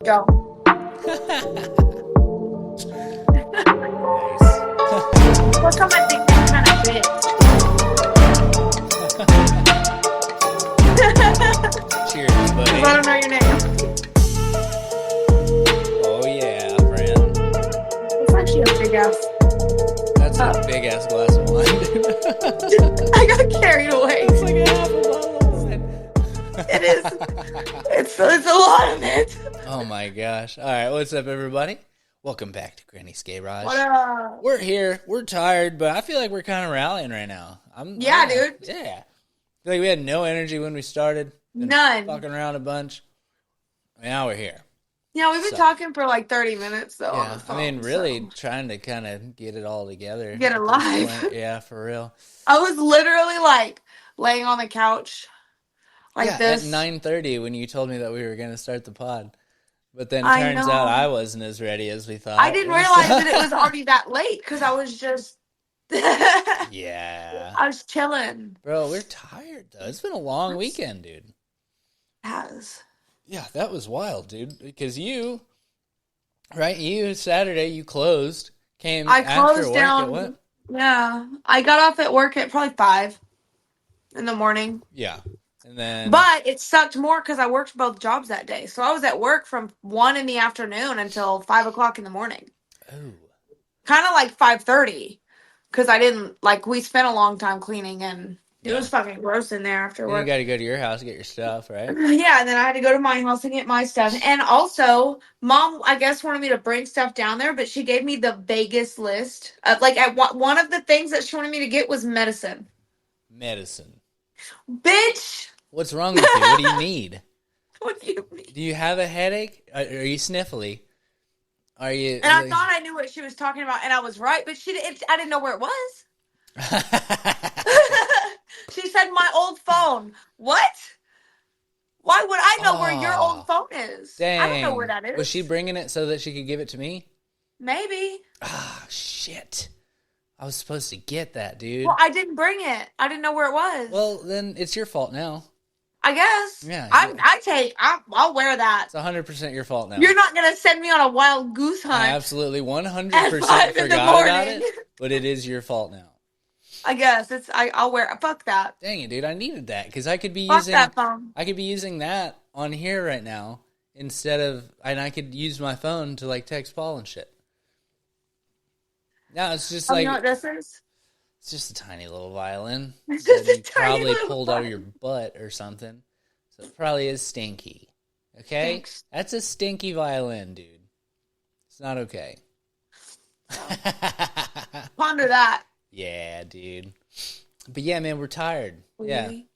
Go. Nice. How come I think you're kind of bitch? Cheers, Because I buddy. don't know your name. Oh yeah, friend. It's actually a big ass. That's a Oh. big ass glass of wine, dude. I got carried away. That's like a half a bottle of wine. It is. It's a lot of it. Oh my gosh. All right, what's up, everybody? Welcome back to Granny's What Gayrage. up? We're here. We're tired, but I feel like we're kind of rallying right now. Yeah, dude. Yeah. I feel like we had no energy when we started. Been None. Fucking around a bunch. Now we're here. Yeah, we've been So- talking for like 30 minutes though. On Yeah, the phone, I mean, really so. trying to kind of get it all together. Get at this alive. point. Yeah, for real. I was literally like laying on the couch like Yeah, this. at 9:30 when you told me that we were going to start the pod. But then I turns know. out I wasn't as ready as we thought. I didn't realize that it was already that late because I was just. Yeah. I was chilling. Bro, we're tired, though. It's been a long weekend, dude. Has. Yeah, that was wild, dude. Because you, Saturday, you closed, came I after closed work down. at what? Yeah, I got off at work at probably 5 in the morning. Yeah. And then... But it sucked more because I worked both jobs that day. So I was at work from 1 in the afternoon until 5 o'clock in the morning. Oh. Kind of like 5:30 because I didn't, like, we spent a long time cleaning and it Yeah. was fucking gross in there after Then you work. got to go to your house, get your stuff, right? Yeah, and then I had to go to my house and get my stuff. And also, Mom, I guess, wanted me to bring stuff down there, but she gave me the vaguest list. One of the things that she wanted me to get was medicine. Medicine. Bitch! What's wrong with you? What do you need? What do you mean? Do you have a headache? Are you sniffly? Are you... And I thought I knew what she was talking about, and I was right, but I didn't know where it was. She said my old phone. What? Why would I know where your old phone is? Dang. I don't know where that is. Was she bringing it so that she could give it to me? Maybe. Ah, shit. I was supposed to get that, dude. Well, I didn't bring it. I didn't know where it was. Well, then it's your fault now. I guess. Yeah. I'll wear that. It's 100% your fault now. You're not gonna send me on a wild goose hunt. I absolutely 100% At 5 in the forgot about morning. it, but it is your fault now. I guess I'll wear. Fuck that. Dang it, dude! I needed that because I could be Fuck that phone. I could be using that on here right now instead of, and I could use my phone to like text Paul and shit. No, it's just Oh, like you know what this is? it's just a tiny little violin. It's that just a you tiny probably little pulled out of your violin. butt or something. So it probably is stinky. Okay? Thanks. That's a stinky violin, dude. It's not okay. Ponder that. Yeah, dude. But yeah, man, we're tired. Yeah. Really?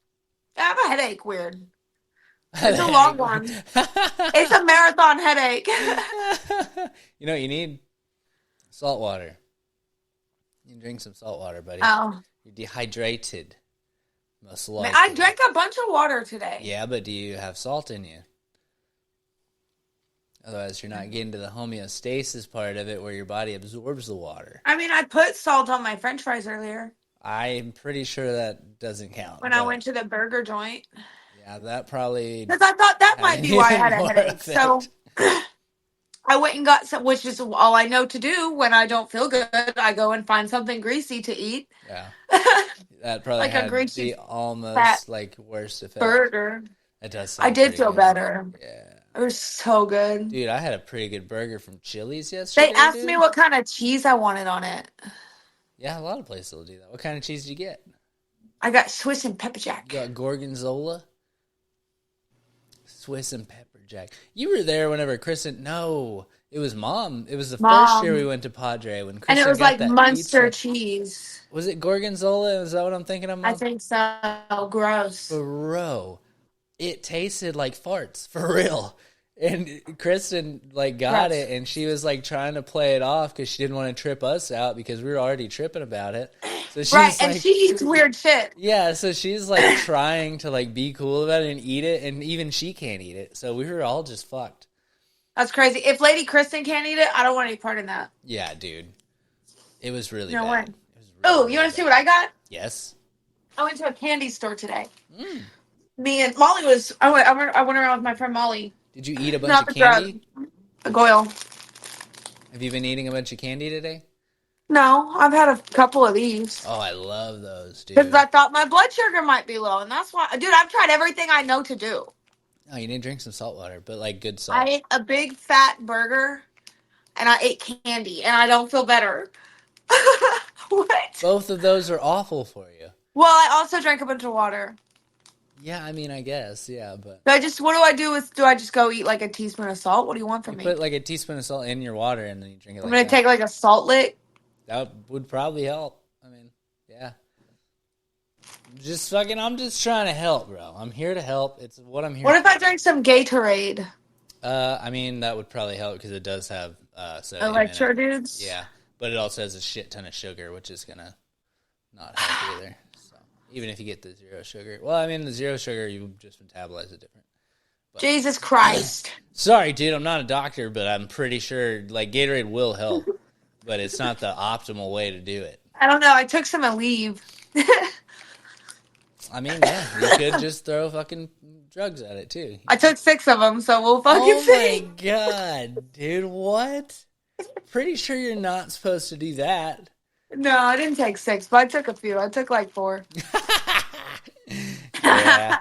I have a headache. Weird. It's a long one. It's a marathon headache. You know what you need? Salt water. You can drink some salt water, buddy. Oh, You're dehydrated. Most man, likely. I drank a bunch of water today. Yeah, but do you have salt in you? Otherwise, you're not getting to the homeostasis part of it where your body absorbs the water. I mean, I put salt on my French fries earlier I'm pretty sure that doesn't count. when I went to the burger joint Yeah, that probably... because I thought that might be why I had a more headache. So I went and got some, which is all I know to do when I don't feel good. I go and find something greasy to eat. Yeah. That probably Like a had greasy the almost fat like worst effect. burger. It does sound I did pretty feel good. better. Yeah. It was so good. Dude, I had a pretty good burger from Chili's yesterday. They asked dude. me what kind of cheese I wanted on it. Yeah, a lot of places will do that. What kind of cheese did you get? I got Swiss and pepper jack. You got Gorgonzola? Swiss and pepper jack. You were there whenever Kristen... No, it was Mom. It was the first year we went to Padre when Kristen And it was got like that Munster pizza. cheese. Was it Gorgonzola? Is that what I'm thinking of, Mom? I think so. Gross. Bro, it tasted like farts, for real. And Kristen, like, got Gross. it, and she was, like, trying to play it off because she didn't want to trip us out because we were already tripping about it. So she's Right, like, and she eats weird shit. yeah, so she's, like, trying to, like, be cool about it and eat it, and even she can't eat it. So we were all just fucked. That's crazy. If Lady Kristen can't eat it, I don't want any part in that. Yeah, dude. It was really No bad. way. It was Oh, really you want to see bad. what I got? Yes. I went to a candy store today. Mm. Me and Molly I went around with my friend Molly. Did you eat a bunch Not of the drug. candy? The Goyle. Have you been eating a bunch of candy today? No, I've had a couple of these. Oh, I love those, Because dude. I thought my blood sugar might be low. And that's why, dude, I've tried everything I know to do. Oh, you need to drink some salt water, but like good I salt. ate a big fat burger and I ate candy and I don't feel better. What? Both of those are awful for you. Well, I also drank a bunch of water. Yeah, I mean, I guess, yeah, but What do I do do I just go eat like a teaspoon of salt? What do you want from you me? put like a teaspoon of salt in your water and then you drink it I'm like going to that. take like a salt lick. That would probably help. I mean, yeah. I'm just trying to help, bro. I'm here to help. It's what I'm here What if for. I drank some Gatorade? I mean, that would probably help because it does have sodium in Electro it. dudes? Yeah, but it also has a shit ton of sugar, which is gonna not help either. So even if you get the zero sugar, well, I mean, the zero sugar you just metabolize it different. But, Jesus Christ. sorry, dude, I'm not a doctor, but I'm pretty sure like Gatorade will help, but it's not the optimal way to do it. I don't know. I took some Aleve. I mean, yeah, you could just throw fucking drugs at it too. I took 6 of them, so we'll fucking Oh my see. god, dude, what? Pretty sure you're not supposed to do that. No, I didn't take 6, but I took a few. I took like 4. Yeah.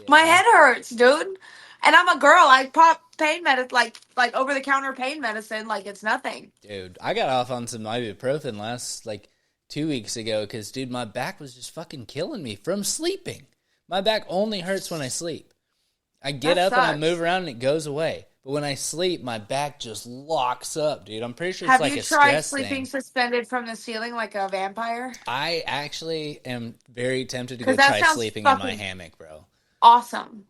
My Yeah. head hurts, dude. And I'm a girl. I pop pain medicine, like over the counter pain medicine, like it's nothing. Dude, I got off on some ibuprofen last, like, 2 weeks ago because, dude, my back was just fucking killing me from sleeping. My back only hurts when I sleep. I get That up and I sucks. move around and it goes away. But when I sleep, my back just locks up, dude. I'm pretty sure it's Have like you a tried stress sleeping thing. suspended from the ceiling like a vampire? I actually am very tempted to go Because that try sounds sleeping in my fucking hammock, bro. awesome.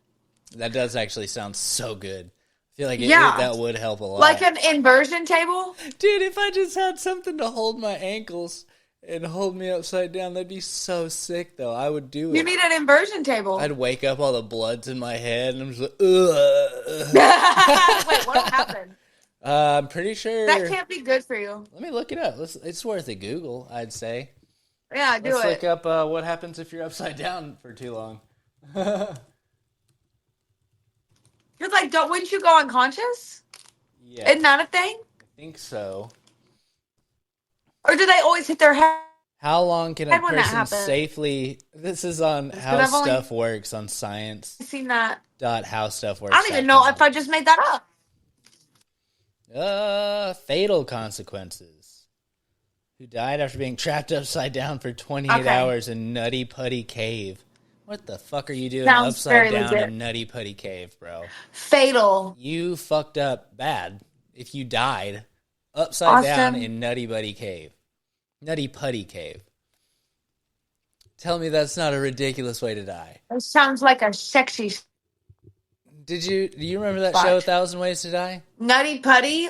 That does actually sound so good. I feel like Yeah. that would help a Like lot. an inversion table? Dude, if I just had something to hold my ankles and hold me upside down, that'd be so sick, though. I would do You it. need an inversion table. I'd wake up, all the blood's in my head, and I'm just like, ugh. Wait, what'll happen? I'm pretty sure. That can't be good for you. Let me look it up. It's worth a Google, I'd say. Yeah, do Let's look it. up what happens if you're upside down for too long. Because like, wouldn't you go unconscious? Yeah, Isn't that a thing? I think so. Or do they always hit their head How long can a when that person happens? safely... This is on Because how I've only stuff works on science. seen that. Dot howstuffworks. I don't even know if I just made that up. Fatal consequences. Who died after being trapped upside down for 28 Okay. hours in Nutty Putty Cave. What the fuck are you doing Sounds upside very down legit. in Nutty Putty Cave, bro? Fatal. You fucked up bad if you died upside down Austin. in Nutty Putty Cave. Nutty Putty Cave. Tell me that's not a ridiculous way to die. It sounds like a sexy Do you remember that spot. show, 1,000 Ways to Die? Nutty Putty.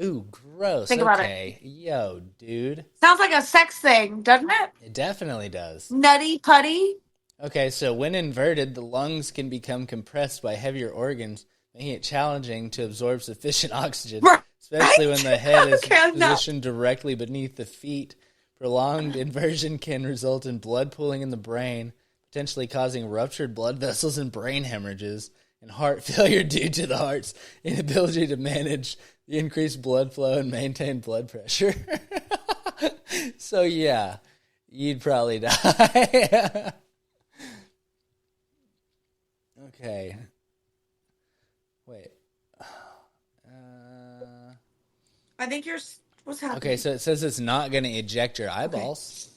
Ooh, gross. Think about it. Okay. Yo, dude. Sounds like a sex thing, doesn't it? It definitely does. Nutty Putty. Okay, so when inverted, the lungs can become compressed by heavier organs, making it challenging to absorb sufficient oxygen, Right. especially when the head is Okay, no. positioned directly beneath the feet. Prolonged inversion can result in blood pooling in the brain, potentially causing ruptured blood vessels and brain hemorrhages, and heart failure due to the heart's inability to manage the increased blood flow and maintain blood pressure. So yeah, you'd probably die. Okay. Wait. I think you're. What's happening? Okay, so it says it's not going to eject your eyeballs.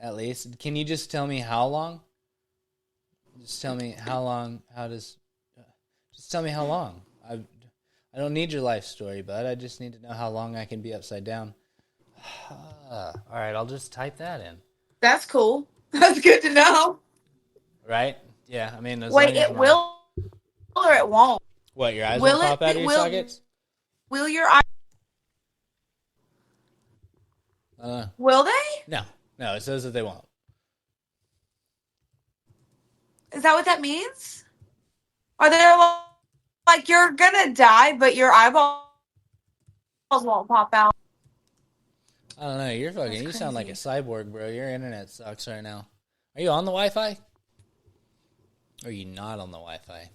At least. Can you just tell me how long? Just tell me how long. Just tell me how long. I don't need your life story, bud. I just need to know how long I can be upside down. All right, I'll just type that in. That's cool. That's good to know. Right? Yeah, I mean, as Wait, long as it will or it won't? What, your eyes Will will pop it? out of your Will- sockets? Will your eye? Will they? No, it says that they won't. Is that what that means? Are they like you're gonna die, but your eyeballs won't pop out? I don't know. You're fucking. That's You sound like a crazy. cyborg, bro. Your internet sucks right now. Are you on the Wi-Fi? Or are you not on the Wi-Fi?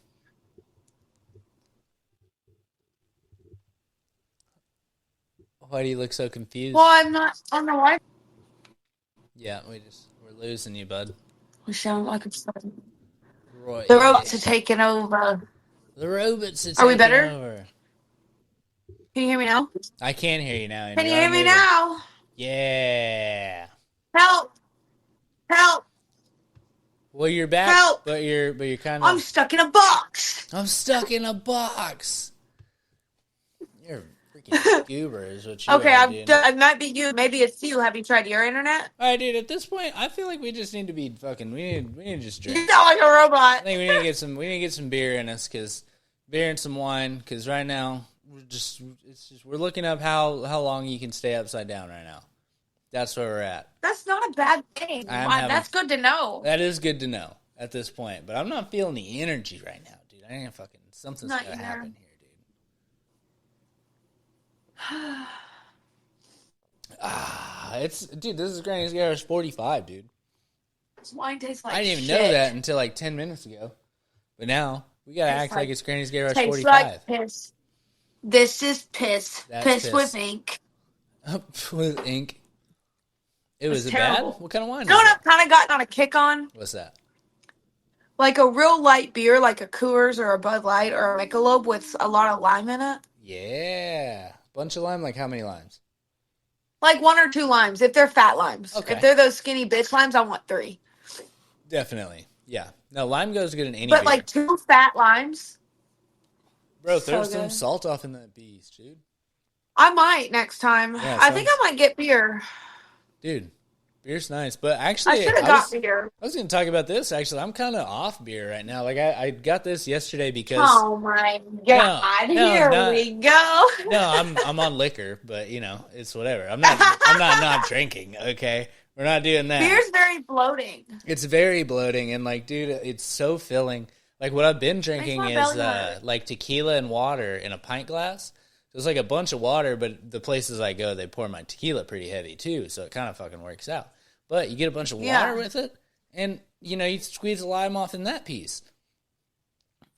Why do you look so Well, confused? I'm not on the Wi-Fi. Yeah, we're losing you, bud. We sound like it's the Right, robots are yeah. taking over. The robots are Are we taking better? over. Can you hear me now? I can hear you now, and Can you you are hear me moving. now? Yeah. Help! Help! Well, you're back, Help! but you're kind I'm of. stuck in a box. I'm stuck in a box. You're a freaking goober, is what you Okay, are, dude. it might be you. Maybe it's you. Have you tried your internet? All right, dude. At this point, I feel like we just need to be fucking. We need to just You drink. sound like a I robot. think we need to get some. We need to get some beer in us, cause beer and some wine. Cause right now we're looking up how long you can stay upside down right now. That's where we're at. That's not a bad thing. I'm having. That's good to know. That is good to know at this point, but I'm not feeling the energy right now, dude. I ain't fucking. Something's Not gotta either. happen here, dude. It's dude. This is Granny's Garage 45, dude. This wine tastes like I didn't even shit. know that until like 10 minutes ago. But now we gotta act like it's Granny's Garage Tastes 45. like piss. This is piss. That's Piss with piss ink. with ink. It's Was it bad? terrible. What kind of wine You know is what it? I've kind of gotten on a kick on? What's that? Like a real light beer, like a Coors or a Bud Light or a Michelob with a lot of lime in it. Yeah, bunch of lime. Like how many limes? Like 1 or 2 limes, if they're fat limes. Okay, If they're those skinny bitch limes, I want 3. definitely. Yeah. No, lime goes good in any But beer. like 2 fat limes, Bro, throw so some good. salt off in that beast, dude. I might next time. Yeah, I think I sounds. might get beer. Dude, beer's nice, but I actually, should have got beer. I was going to talk about this. Actually, I'm kind of off beer right now. Like I got this yesterday because Oh my no, god! no, Here not we go. no. I'm on liquor, but you know it's whatever. I'm not drinking. Okay, we're not doing that. Beer's very bloating. It's very bloating and like, dude, it's so filling. Like what I've been Makes drinking my is belly hurt. like tequila and water in a pint glass. So it's like a bunch of water, but the places I go, they pour my tequila pretty heavy too, so it kind of fucking works out. But you get a bunch of water Yeah. with it, and you know you squeeze a lime off in that piece,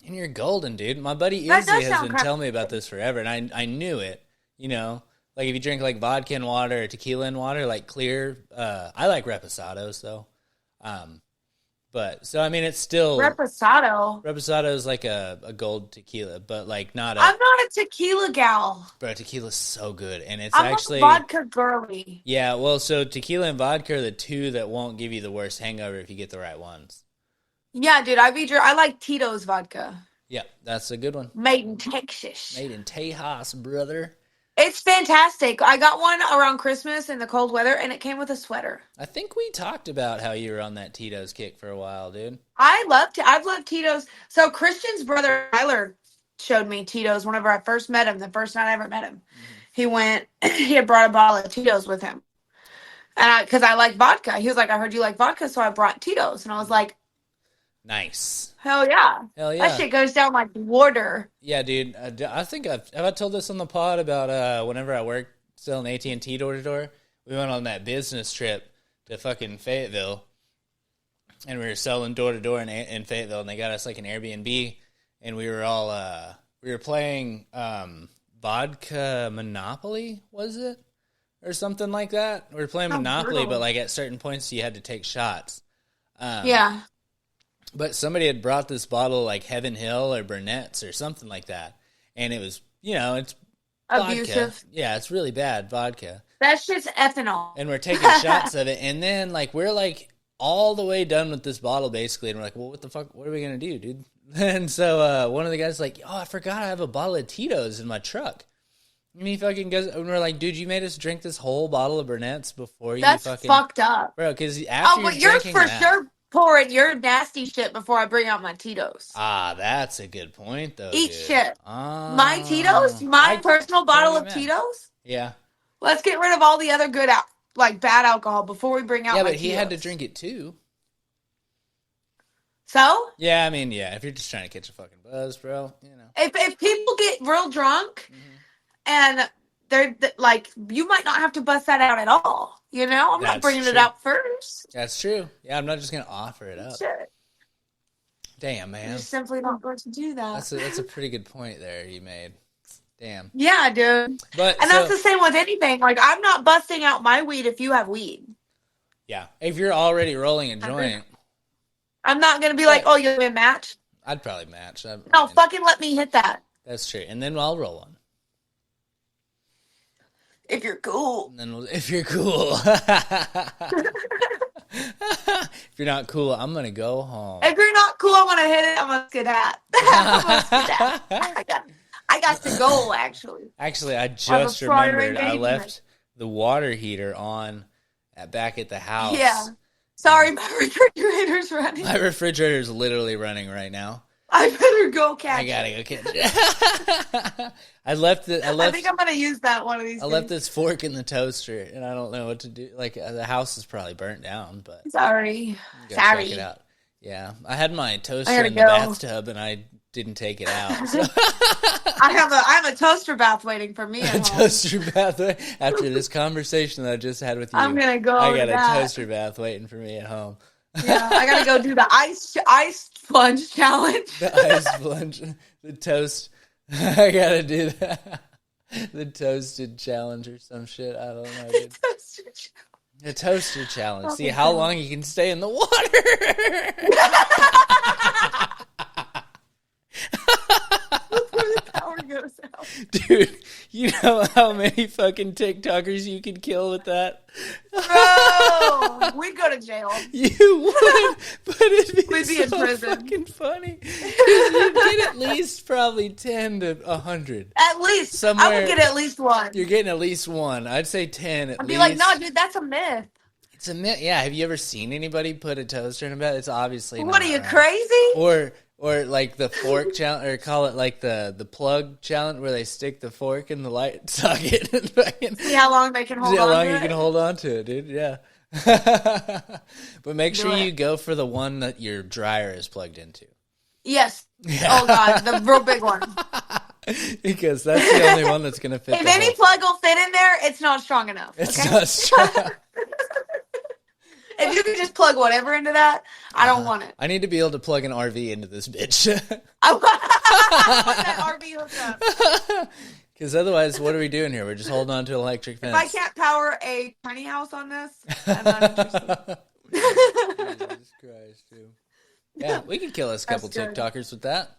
and you're golden, dude. My buddy That Izzy does has sound been crap. telling me about this forever, and I knew it. You know, like if you drink like vodka and water or tequila and water, like clear. I like reposados though. But so I mean, it's still Reposado. reposado is like a gold tequila, but like not a. I'm not a tequila gal. Bro, tequila's so good, and it's I'm a actually vodka girly. yeah. Well, so tequila and vodka are the two that won't give you the worst hangover if you get the right ones. Yeah, dude. I like Tito's vodka, Yeah, that's a good one. made in Texas. Made in Tejas, brother. It's fantastic. I got one around Christmas in the cold weather, and it came with a sweater. I think we talked about how you were on that Tito's kick for a while, dude. I've loved Tito's. So Christian's brother Tyler showed me Tito's whenever I first met him. The first night I ever met him, he went. He had brought a bottle of Tito's with him, and because I like vodka, he was like, "I heard you like vodka, so I brought Tito's." And I was like, Nice. "Hell yeah, Hell that yeah. shit goes down like water." Yeah, dude. I think have I told this on the pod about whenever I worked selling AT&T door to door. We went on that business trip to fucking Fayetteville, and we were selling door to door in Fayetteville, and they got us like an Airbnb, and we were all we were playing vodka Monopoly, was it, or something like that? We were playing Oh, Monopoly, brutal. but like at certain points you had to take shots. Yeah, But somebody had brought this bottle like Heaven Hill or Burnett's or something like that, and it was it's vodka. abusive. Yeah, it's really bad vodka. That shit's ethanol. And we're taking shots of it, and then like we're like all the way done with this bottle basically, and we're like, well, what the fuck? What are we gonna do, dude? And so one of the guys is like, oh, I forgot I have a bottle of Tito's in my truck. And he fucking goes, and we're like, dude, you made us drink this whole bottle of Burnett's before you That's fucking fucked up. bro, because after Oh, but you're drinking for that, sure pouring your nasty shit before I bring out my Tito's. that's a good point though. Eat Dude. shit. Ah, My Tito's, my I personal bottle totally of mad. Tito's. Yeah, Let's get rid of all the other good like bad alcohol before we bring out yeah, my but he had to Tito's. drink it too. So, Yeah, I mean, yeah, if you're just trying to catch a fucking buzz, bro, if people get real drunk and they're like, you might not have to bust that out at all. You know, I'm not That's bringing it true. out first. That's true. Yeah, I'm not just gonna offer it up. Shit. Damn, I'm man, just simply not going to do that. that's a pretty good point there you made. Damn. Yeah, dude. But And that's so the same with anything. Like, I'm not busting out my weed if you have weed. yeah, if you're already rolling a joint, I'm not gonna be like, but oh, you're gonna match. I'd probably match. I No, mean, fucking let me hit that. that's true. And then I'll roll one. If you're cool. And then if you're cool, if you're not cool, I'm gonna go home. If you're not cool, I want to hit it. I'm gonna skedat. I'm gonna skedat. I got to go. Actually, I I have a just prior remembered I engagement. left the water heater on back at the house. Yeah. Sorry, my refrigerator's running. My refrigerator's literally running right now. I better go catch I gotta it. go catch it. I think I'm gonna use that one of these I days. left this fork in the toaster, and I don't know what to do. Like the house is probably burnt down, but Sorry. go check it out. Yeah, I had my toaster in the go. bathtub, and I didn't take it out. So. I have a toaster bath waiting for me at home. Toaster bath after this conversation that I just had with you. I'm gonna go. I got to a that. toaster bath waiting for me at home. Yeah, I gotta go do the ice sponge challenge. The ice plunge, the toast. I gotta do that. The toasted challenge or some shit. I don't know. Dude. The toaster challenge. See how long you can stay in the water. Before the power goes out. Dude, you know how many fucking TikTokers you could kill with that? Bro, we'd go to jail. You would, but it'd be We'd be in so prison. fucking funny. Because you'd get at least probably 10 to 100. At least. Somewhere, I would get at least one. You're getting at least one. I'd say 10 at I'd least. be like, no, dude, that's a myth. It's a myth. Yeah, have you ever seen anybody put a toaster in a bath? It's obviously What not are you, right. crazy? Or like the fork challenge, or call it like the plug challenge, where they stick the fork in the light socket and fucking See how long they can hold see how on long to you it? can hold on to it, dude. Yeah. But make sure you go for the one that your dryer is plugged into. Yes. Yeah. Oh, God, the real big one. Because that's the only one that's going to fit. If any plug will fit in there, it's not strong enough. It's okay? not strong. If you can just plug whatever into that, I don't want it. I need to be able to plug an RV into this bitch. I want that RV hookup. Because otherwise, what are we doing here? We're just holding on to an electric fence. If I can't power a tiny house on this, I'm not interested. Jesus Christ, dude. Yeah, we could kill us a couple That's good. TikTokers with that.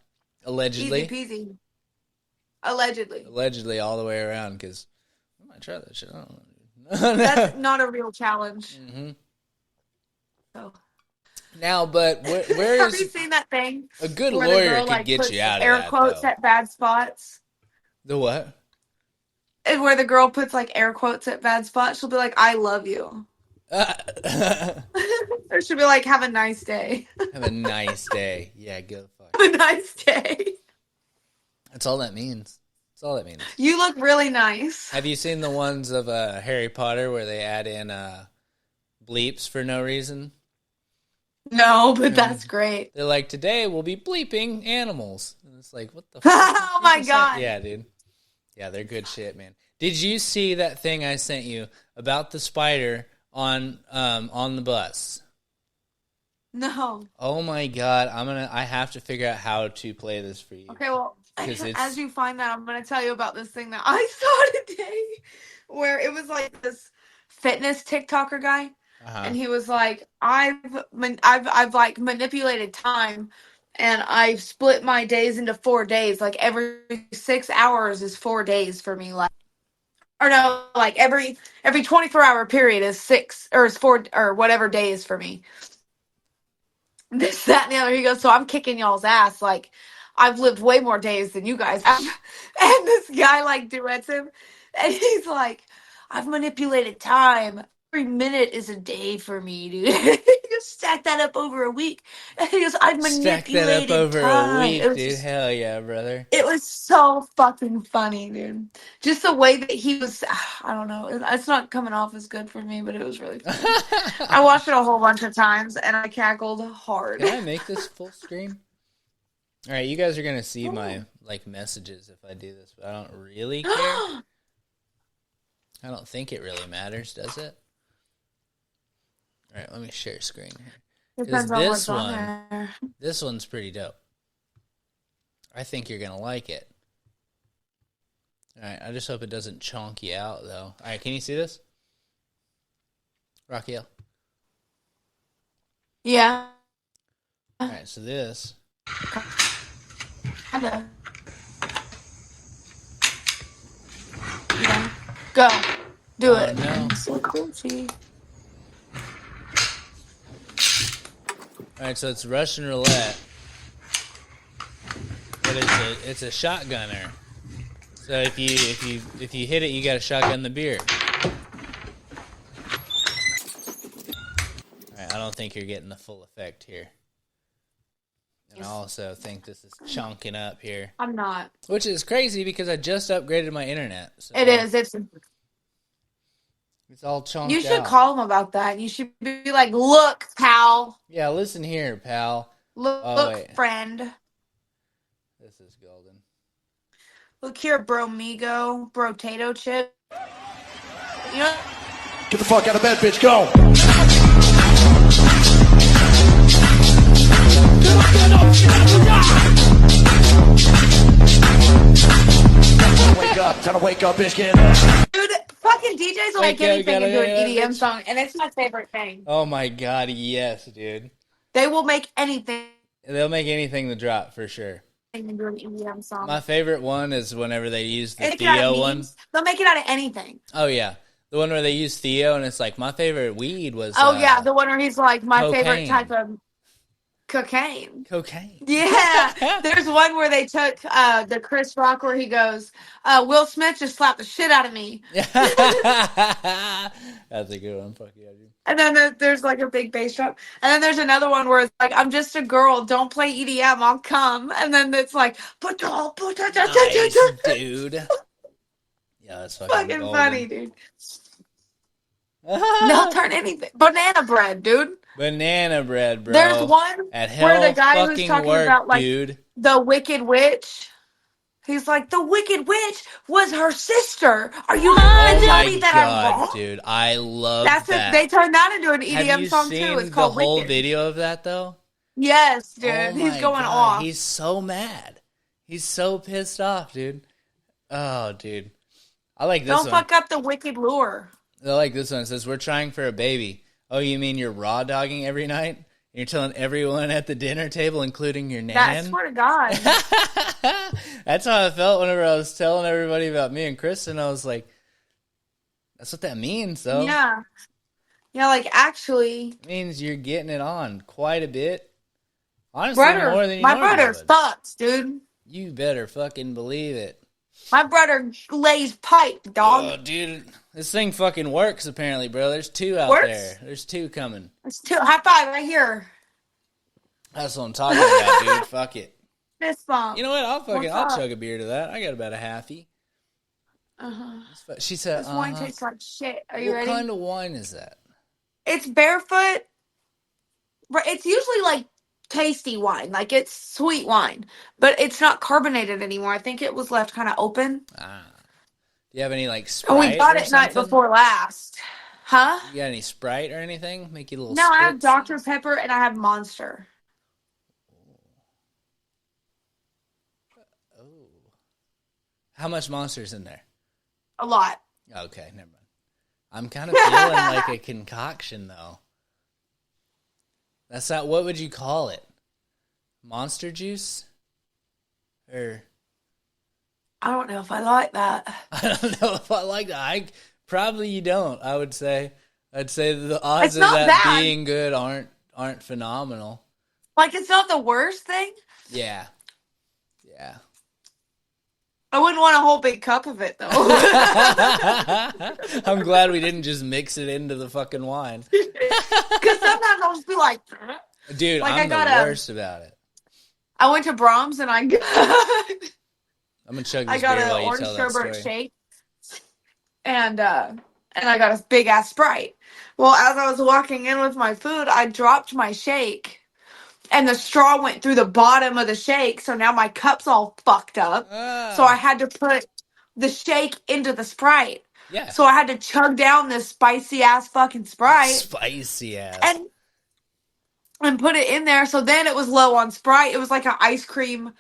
Allegedly. Easy peasy. Allegedly. Allegedly all the way around, because I might try that shit. I don't know. That's not a real challenge. Mm-hmm. So. Now, but where Have you is seen that thing? a good where the lawyer girl, could like, get puts you out of air that, quotes though. at bad spots? The what? And where the girl puts like air quotes at bad spots, she'll be like, "I love you," Have or she'll be like, "Have a nice day." a nice day. Yeah, go fuck. Have a nice day. That's all that means. That's all that means. You look really nice. Have you seen the ones of Harry Potter where they add in bleeps for no reason? No, but that's great. They're like, today we'll be bleeping animals. And it's like, what the fuck? Oh my God. Yeah, dude. Yeah, they're good shit, man. Did you see that thing I sent you about the spider on the bus? No. Oh my God, I have to figure out how to play this for you. Okay, well, 'Cause it's- as you find that, I'm going to tell you about this thing that I saw today, where it was like this fitness TikToker guy, and he was like, I've like manipulated time, and I've split my days into 4 days. Like every 6 hours is 4 days for me. Like, or no, like every 24-hour period is 6 or is 4 or whatever day is for me. This, that, and the other. He goes, so I'm kicking y'all's ass. Like, I've lived way more days than you guys have. And this guy, like, duets him. And he's like, I've manipulated time. Every minute is a day for me, dude. He just stack that up over a week. And he goes, I've Stack manipulated that up over time. a week, It was dude. just- Hell yeah, brother. It was so fucking funny, dude. Just the way that he was, I don't know. It's not coming off as good for me, but it was really funny. I watched it a whole bunch of times, and I cackled hard. Can I make this full screen? All right, you guys are going to see my like messages if I do this, but I don't really care. I don't think it really matters, does it? All right, let me share screen here. Depends on what's on one- there. This one's pretty dope. I think you're going to like it. All right, I just hope it doesn't chonk you out, though. All right, can you see this? Raquel. Yeah. All right, so this. Kinda. Yeah. Go. Do Oh, it. no. So crunchy. All right, so it's Russian roulette. But it's a shotgunner. So if you hit it, you got to shotgun the beer. All right, I don't think you're getting the full effect here. And I also think this is chunking up here. I'm not. Which is crazy because I just upgraded my internet. So It is. It's all chunked You should out. call him about that. You should be like, look, pal. Yeah, listen here, pal. Look, Oh, wait. friend. This is golden. Look here, bromigo, brotato chip. You know, Get the fuck out of bed, bitch. Go. Time to wake up, bitch. Get up. dude, fucking DJs will make Wake up, anything into an gotta- EDM song, and it's my favorite thing. Oh my god, yes, dude. They will make anything They'll make anything to drop for sure. into an EDM song. My favorite one is whenever they use the Make it out of Theo one. memes. They'll make it out of anything. Oh yeah, the one where they use Theo, and it's like my favorite weed was. Oh yeah, the one where he's like, my favorite cocaine. type of cocaine. Cocaine. Yeah, there's one where they took the Chris Rock where he goes, Will Smith just slapped the shit out of me. That's a good one. Fuck yeah, dude. And then there's like a big bass drum. And then there's another one where it's like, I'm just a girl, don't play EDM, I'll come. And then it's like, Nice, dude. Yeah, that's fucking golden. funny, dude. They'll turn anything. Banana bread, dude. Banana bread, bro. There's one At where the hell guy who's fucking talking work, about like dude. the Wicked Witch. He's like, the Wicked Witch was her sister. Are you gonna tell me that I'm wrong? Dude, I love That's that. They turned that into an Have EDM you song seen too. It's called the whole Wicked. video of that though? Yes, dude. Oh He's my going God. off. He's so mad. He's so pissed off, dude. Oh, dude. I like this Don't one. fuck up the Wicked lure. I like this one. It says, we're trying for a baby. Oh, you mean you're raw dogging every night? You're telling everyone at the dinner table, including your nan? I swear to God. That's how I felt whenever I was telling everybody about me and Kristen. I was like, that's what that means, though. Yeah. Yeah, like actually. It means you're getting it on quite a bit. Honestly, more than you my normally brother would. fucks, dude. You better fucking believe it. My brother lays pipe, dog. Oh, dude. This thing fucking works, apparently, bro. There's two out there. There's two coming. There's two. High five right here. That's what I'm talking about, dude. Fuck it. Fist bump. You know what? I'll What's up? chug a beer to that. I got about a halfy. She said, This wine tastes like shit. Are you ready? What kind of wine is that? It's barefoot. It's usually like tasty wine. Like it's sweet wine. But it's not carbonated anymore. I think it was left kind of open. Ah. Do you have any, like, Sprite Oh, we got or it night something? before last. Huh? You got any Sprite or anything? Make you a little No, I have spritz? Dr. Pepper and I have Monster. Oh. How much Monster's in there? A lot. Okay, never mind. I'm kind of feeling like a concoction, though. That's not, what would you call it? Monster juice? Or, I don't know if I like that. I don't know if I like that. Probably you don't, I would say. I'd say the odds It's of not that bad. being good aren't phenomenal. Like, it's not the worst thing. Yeah. Yeah. I wouldn't want a whole big cup of it, though. I'm glad we didn't just mix it into the fucking wine. Because sometimes I'll just be like... Dude, Like, I'm the worst about it. I went to Brahms and I got... I'm going to chug I this got beer an while you orange tell that sherbet story. shake. And I got a big ass Sprite. Well, as I was walking in with my food, I dropped my shake. And the straw went through the bottom of the shake, so now my cup's all fucked up. Ah. So I had to put the shake into the Sprite. Yeah. So I had to chug down this spicy ass fucking Sprite Spicy ass. and put it in there. So then it was low on Sprite. It was like an ice cream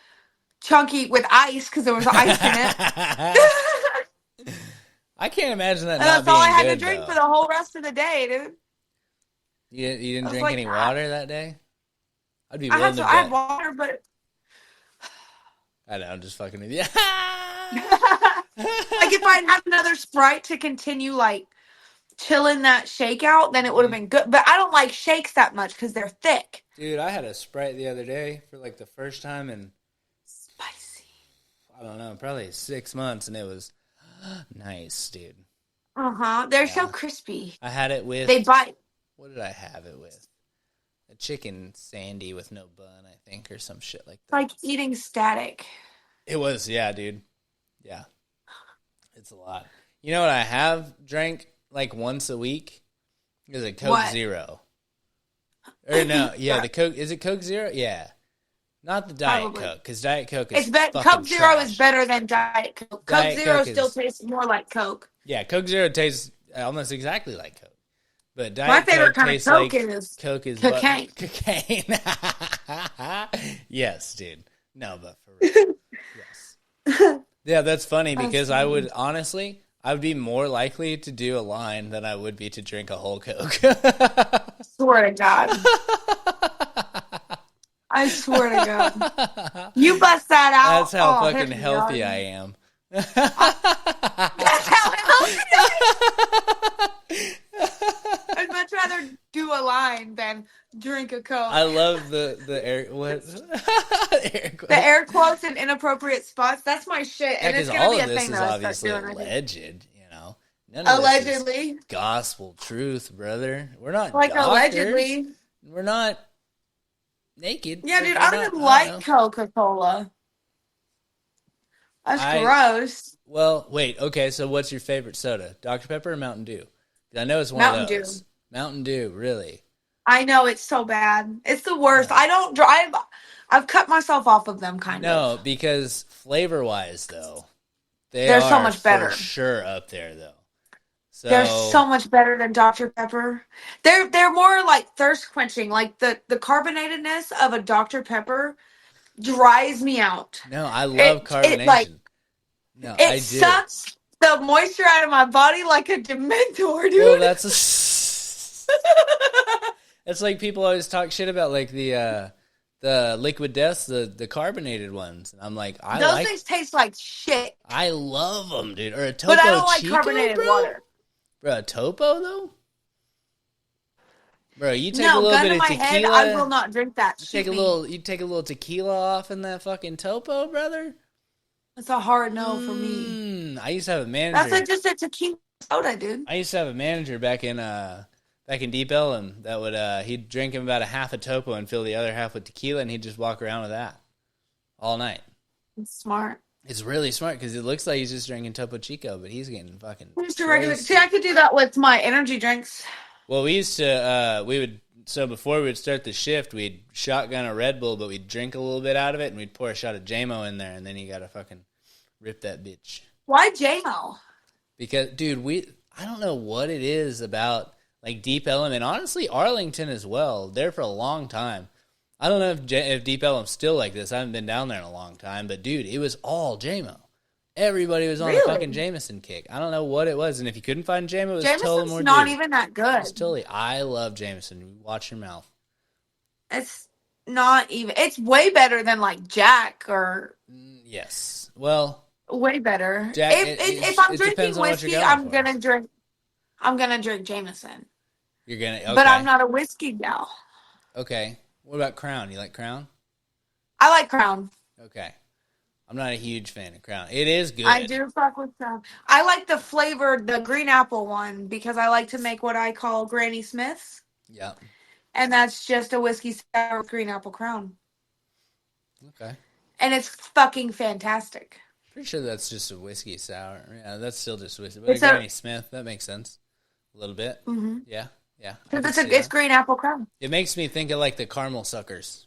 chunky with ice because there was ice in it. I can't imagine that And not that's all I being had good, to drink though. for the whole rest of the day, dude. You didn't I was drink like, any water that day? I'd be I willing had to I had bet. water, but I know, I'm just fucking with you. like if I'd had another Sprite to continue like chilling that shake out, then it would have been good. But I don't like shakes that much because they're thick. Dude, I had a Sprite the other day for like the first time in, Spicy. I don't know, probably 6 months, and it was nice, dude. They're so Yeah. crispy. I had it with, They bite. what did I have it with? A chicken sandy with no bun, I think, or some shit like that. Like eating static. It was, yeah, dude. Yeah. It's a lot. You know what I have drank like once a week? Is a Coke What? Zero. Or no, yeah, the Coke, is it Coke Zero? Yeah. Not the Diet Probably. Coke, because Diet Coke is fucking Coke Zero trash. is better than Diet Coke. Coke Diet Zero Coke still is- tastes more like Coke. Yeah, Coke Zero tastes almost exactly like Coke. But Diet My favorite Coke kind of tastes Coke like is Coke is cocaine. Cocaine. Yes, dude. No, but for real. Yes. Yeah, that's funny because I would honestly, I would be more likely to do a line than I would be to drink a whole Coke. Swear to God. I swear to God. You bust that out. That's how hit fucking me, healthy dog. I am. That's how healthy I am. I'd much rather do a line than drink a Coke. I love the air what air quotes. The air quotes in inappropriate spots, that's my shit. Yeah, And it's because going to all be of a this thing is that I start obviously doing. I think. alleged, you know. None of this is Allegedly. gospel truth, brother. We're not Like, doctors. allegedly. We're not naked. Yeah, Like, dude, we're I don't not- even I like don't know. Coca-Cola. That's gross. Well, wait. Okay, so what's your favorite soda? Dr. Pepper or Mountain Dew? 'Cause I know it's one Mountain of Dew. those. Mountain Dew, really? I know, it's so bad. It's the worst. I don't drive. I've cut myself off of them, kind of. No, because flavor-wise, though, they They're are so much better. for sure up there, though. So They're so much better than Dr. Pepper. They're more like thirst quenching. Like the carbonatedness of a Dr. Pepper dries me out. no, I love It like carbonation. No, it I do. sucks the moisture out of my body like a Dementor, dude. Well, that's it's like people always talk shit about like the liquid deaths, the carbonated ones. And I'm like, Those things taste like shit. I love them, dude. Or a Topo But I don't like Chico, carbonated bro? water. Bro, a Topo though? Bro, you take a No, little gun bit to of my tequila. head, I will not drink that. You Shoot me. you take a little tequila off in that fucking Topo, brother. It's a hard no for me. I used to have a manager. That's like just a tequila soda, dude. I used to have a manager back in Deep Ellum that would he'd drink him about a half a Topo and fill the other half with tequila, and he'd just walk around with that all night. It's smart. It's really smart because it looks like he's just drinking Topo Chico, but he's getting fucking Just a regular. crazy. See, I could do that with my energy drinks. Well, we used to so before we would start the shift, we'd shotgun a Red Bull, but we'd drink a little bit out of it, and we'd pour a shot of JMO in there, and then you gotta fucking rip that bitch. Why JMO? Because, dude, I don't know what it is about, like, Deep Ellum, and honestly, Arlington as well. There for a long time. I don't know if Deep Ellum's still like this. I haven't been down there in a long time, but, dude, it was all JMO. Everybody was on a fucking Jameson kick. I don't know what it was, and if you couldn't find JMO, it was totally more not dude. even that good. It's totally, I love Jameson. Watch your mouth. It's not even. It's way better than like Jack or Yes. Well, way better. Jack, If I'm it drinking depends on what you're whiskey, going I'm for. gonna drink. I'm gonna drink Jameson. You're gonna, okay. But I'm not a whiskey gal. Okay. What about Crown? You like Crown? I like Crown. Okay. I'm not a huge fan of Crown. It is good. I do fuck with Crown. I like the flavored, the green apple one because I like to make what I call Granny Smiths. Yeah. And that's just a whiskey sour with green apple Crown. Okay. And it's fucking fantastic. Pretty sure that's just a whiskey sour. Yeah, that's still just whiskey. But It's a Granny Smith, that makes sense. A little bit. Mm-hmm. Yeah. Yeah. I Because can see it's that. green apple Crown. It makes me think of like the caramel suckers.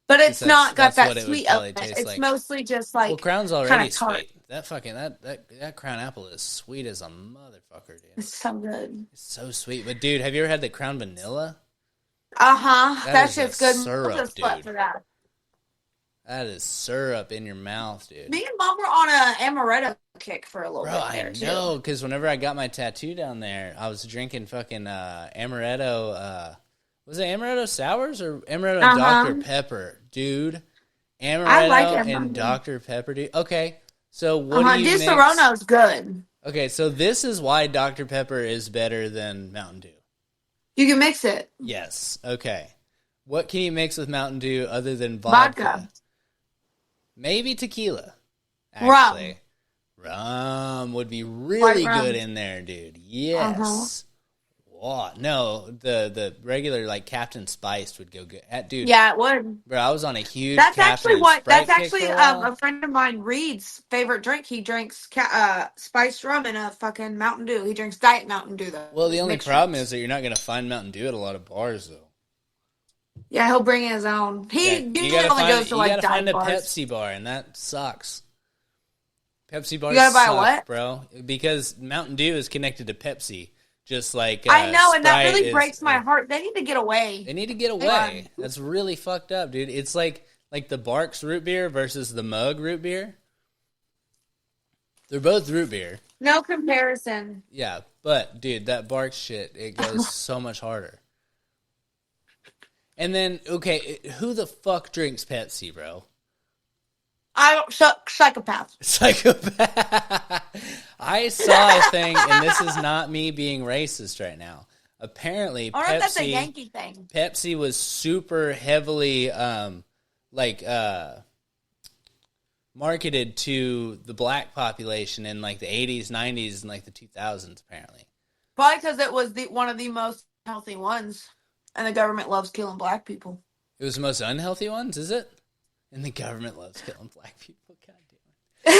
But it's not got that's that what it would sweet probably element. taste It's like. mostly just like Well, Crown's already kinda tart. sweet. That fucking that Crown apple is sweet as a motherfucker, dude. It's so good. It's so sweet. But dude, have you ever had the Crown Vanilla? Uh-huh. That That is shit's a good. syrup, What's a slut dude. for that? That is syrup in your mouth, dude. Me and Mom were on a amaretto kick for a little Bro, bit I there, know, because whenever I got my tattoo down there, I was drinking fucking amaretto. Was it amaretto sours or amaretto and Dr. Pepper, dude? I like Amaretto and amaretto. Dr. Pepper, dude. Okay, so what do you Di mix? Serrano's good. Okay, so this is why Dr. Pepper is better than Mountain Dew. You can mix it. Yes. Okay. What can you mix with Mountain Dew other than vodka? Maybe tequila. Actually. Rum would be really good in there, dude. Yes. Whoa. No, the regular like Captain Spiced would go good. Dude. Yeah, it would. Bro, I was on a huge. That's Captain actually what. Sprite That's kick actually for a while. a friend of mine, Reed's favorite drink. He drinks spiced rum and a fucking Mountain Dew. He drinks Diet Mountain Dew though. Well, the only problem is that you're not going to find Mountain Dew at a lot of bars though. Yeah, he'll bring his own. He usually gotta only find, goes to like you gotta find dive a bars. Pepsi bar, and that sucks. Pepsi bars You gotta buy suck, what? bro? Because Mountain Dew is connected to Pepsi, just like I know, and that Sprite really breaks my heart. They need to get away. They need to get away. That's really fucked up, dude. It's like the Barks root beer versus the Mug root beer. They're both root beer. No comparison. Yeah, but dude, that Barks shit, it goes so much harder. And then, okay, who the fuck drinks Pepsi, bro? Psychopath. Psychopath. I saw a thing, and this is not me being racist right now. Apparently, Or Pepsi, that's a Yankee thing. Pepsi was super heavily, marketed to the black population in like the 80s, 90s, and like the 2000s. Apparently, Probably because it was one of the most healthy ones, and the government loves killing black people. it was the most unhealthy ones. Is it? And the government loves killing black people. God damn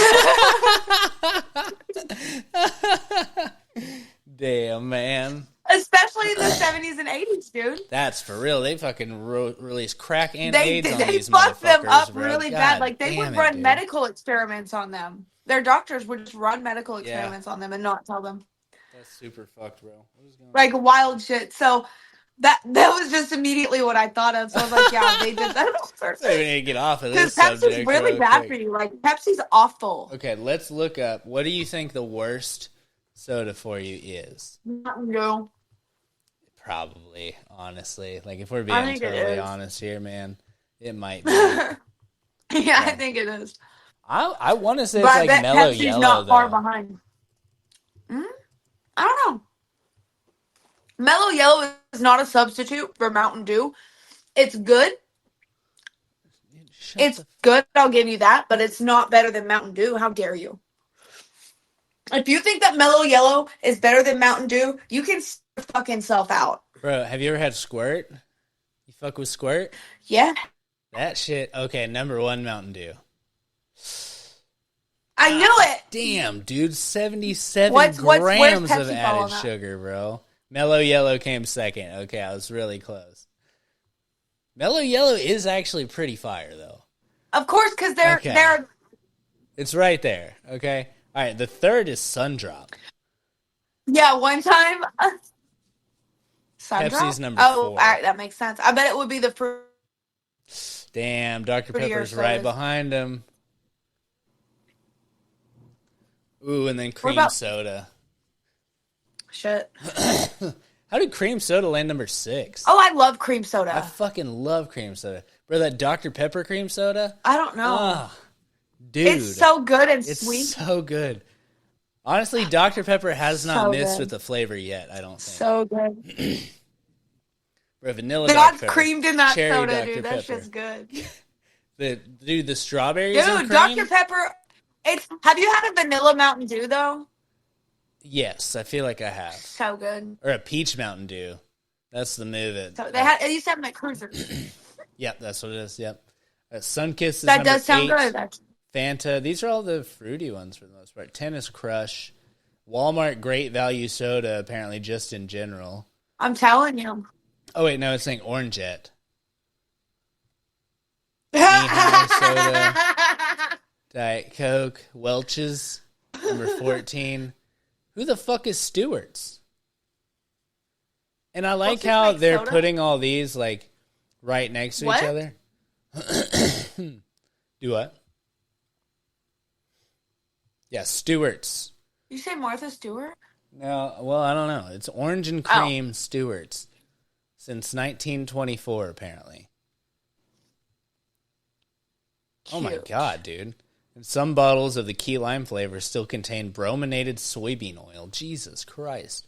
it. Damn, man. Especially in the 70s and 80s, dude. That's for real. They fucking released crack and They AIDS on these fucked them motherfuckers, up bro. really God bad. Like, they damn would it, run dude. medical experiments on them. Their doctors would just run medical experiments on them and not tell them. That's super fucked, bro. What is going on? Like, wild shit. So, that was just immediately what I thought of. So, I was like, yeah, they did that on purpose. We need to get off of Because this Pepsi's subject really real bad quick. for you. Like, Pepsi's awful. Okay, let's look up. What do you think the worst soda for you is? Mountain Dew. Probably, honestly. Like, if we're I being think it totally is. honest here, man, it might be. Yeah, I think it is. I want to say But I it's bet like Mellow Pepsi's Yellow, not far though. behind. I don't know. Mellow Yellow is not a substitute for Mountain Dew. It's good. Shut It's the good. I'll give you that. But it's not better than Mountain Dew. How dare you? If you think that Mellow Yellow is better than Mountain Dew, you can fucking self out. Bro, have you ever had Squirt? You fuck with Squirt? Yeah. That shit. Okay, number one, Mountain Dew. I knew it. Damn, dude, 77 where's grams Pepsi of fall added on that? sugar, bro. Mellow Yellow came second. Okay, I was really close. Mellow Yellow is actually pretty fire, though. Of course, because they're It's right there. Okay. All right. The third is Sundrop. yeah. One time, Pepsi's number Oh, 4. all right, that makes sense. I bet it would be the fruit. Damn, Dr. Prettier Pepper's right sodas. behind him. Ooh, and then cream about- soda. Shit. How did cream soda land number 6? Oh, I love cream soda. I fucking love cream soda. Bro, that Dr. Pepper cream soda? I don't know. Ah, dude. It's so good and It's sweet. so good. Honestly, Dr. Pepper has not So missed good. with the flavor yet, I don't think. So good. Bro, vanilla They Dr. got Pepper. creamed in that Cherry soda, Dr. dude. That Pepper. shit's good. The strawberries Dude, and cream? Dr. Pepper. Have you had a vanilla Mountain Dew though? Yes, I feel like I have. So good. Or a peach Mountain Dew. That's the move. So they used to have them at Cruisers. Yep, that's what it is. Yep. Sunkist is That number does sound 8. good. Actually. Fanta. These are all the fruity ones for the most part. Tennis Crush. Walmart Great Value Soda, apparently, just in general. I'm telling you. Oh, wait, no, it's saying Orangeette. Neha Soda. Diet Coke. Welch's, number 14. Who the fuck is Stewart's? And I like Welch's how makes they're soda? putting all these, like, right next to What? each other. Do what? Yeah, Stewart's. You say Martha Stewart? No, well, I don't know. It's orange and cream Stewart's since 1924, apparently. Cute. Oh my god, dude. And some bottles of the key lime flavor still contain brominated soybean oil. Jesus Christ.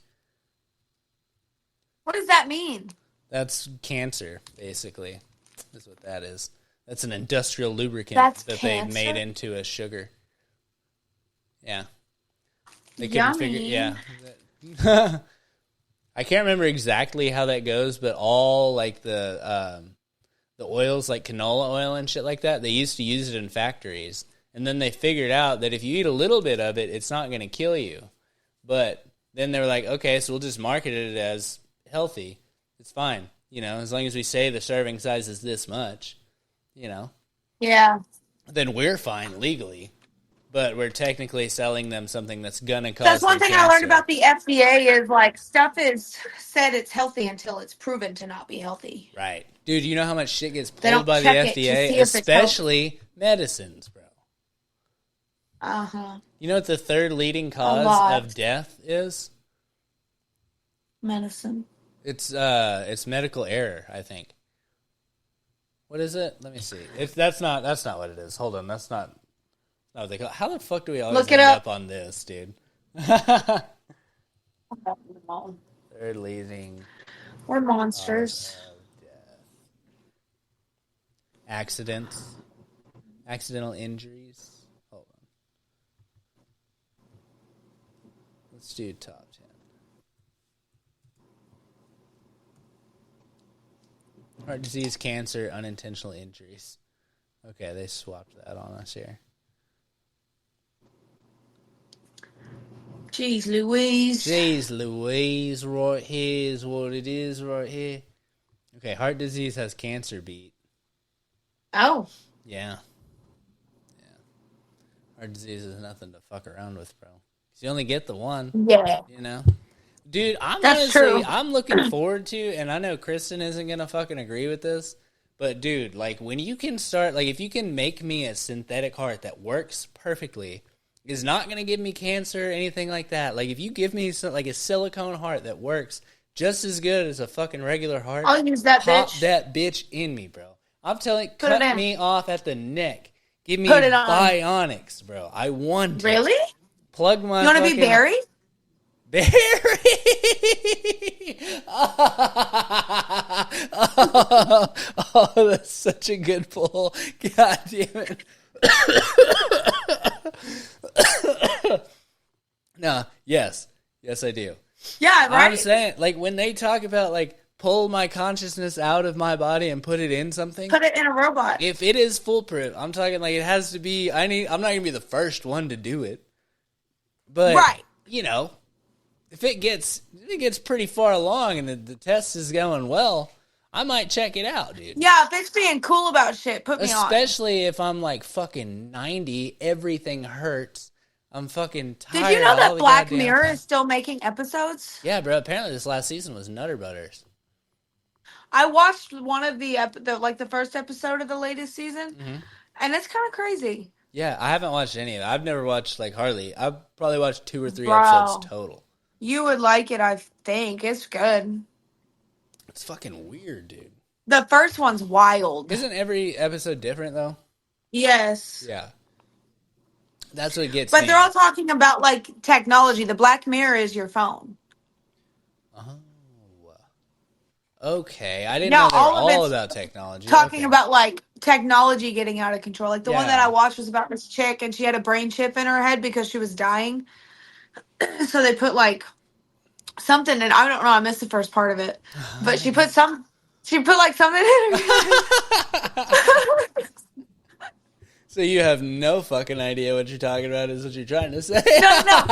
What does that mean? That's cancer, basically. That's what that is. That's an industrial lubricant that they made into a sugar. Yeah. They couldn't figure, yeah. I can't remember exactly how that goes, but all like the oils like canola oil and shit like that, they used to use it in factories. And then they figured out that if you eat a little bit of it, it's not going to kill you. But then they were like, okay, so we'll just market it as healthy. It's fine. You know, as long as we say the serving size is this much, you know. Yeah. Then we're fine legally. But we're technically selling them something that's going to cause That's one thing cancer. I learned about the FDA is like stuff is said it's healthy until it's proven to not be healthy. Right. Dude, you know how much shit gets pulled by the FDA? Especially medicines, bro. Uh-huh. You know what the third leading cause of death is? Medicine. It's medical error, I think. What is it? Let me see. If that's not what it is. Hold on, that's not what they call it. How the fuck do we always end up on this, dude? Third leading. We're monsters. Accidents. Accidental injuries. Hold on. Let's do top 10. Heart disease, cancer, unintentional injuries. Okay, they swapped that on us here. Jeez Louise. Jeez Louise, right here is what it is right here. Okay, heart disease has cancer beat. Oh. Yeah. Heart disease is nothing to fuck around with, bro. 'Cause you only get the one. Yeah. You know? Dude, I'm looking forward to, and I know Kristen isn't going to fucking agree with this, but dude, like when you can start, like if you can make me a synthetic heart that works perfectly, is not going to give me cancer or anything like that. Like if you give me like a silicone heart that works just as good as a fucking regular heart, I'll use that pop bitch. that bitch in me, bro. I'm telling you, cut me off at the neck. Give me Put it on. bionics, bro. I want it. Really? Plug my You want to be Barry? Barry! Oh, that's such a good pull. God damn it. No, yes. Yes, I do. Yeah, right? I'm saying, like, when they talk about, like, pull my consciousness out of my body and put it in something. Put it in a robot. If it is foolproof, I'm talking, like, it has to be, I'm not going to be the first one to do it. But, right. You know, if it gets pretty far along and the test is going well, I might check it out, dude. Yeah, if it's being cool about shit, put me on. Especially if I'm like fucking 90, everything hurts. I'm fucking tired. Did you know that Black Mirror is still making episodes? Yeah, bro. Apparently this last season was Nutter Butters. I watched one of the first episode of the latest season, and it's kind of crazy. Yeah, I haven't watched any of it. I've never watched, like, hardly. I've probably watched 2 or 3 episodes total. You would like it, I think. It's good. It's fucking weird, dude. The first one's wild. Isn't every episode different, though? Yes. Yeah. That's what gets me. But they're all talking about, like, technology. The Black Mirror is your phone. Oh. Okay. I didn't know they were all about technology. Talking about, like, technology getting out of control. Like, the one that I watched was about this chick, and she had a brain chip in her head because she was dying. So they put, like, something, and I don't know, I missed the first part of it. But she put, something in her head. So you have no fucking idea what you're talking about is what you're trying to say. No.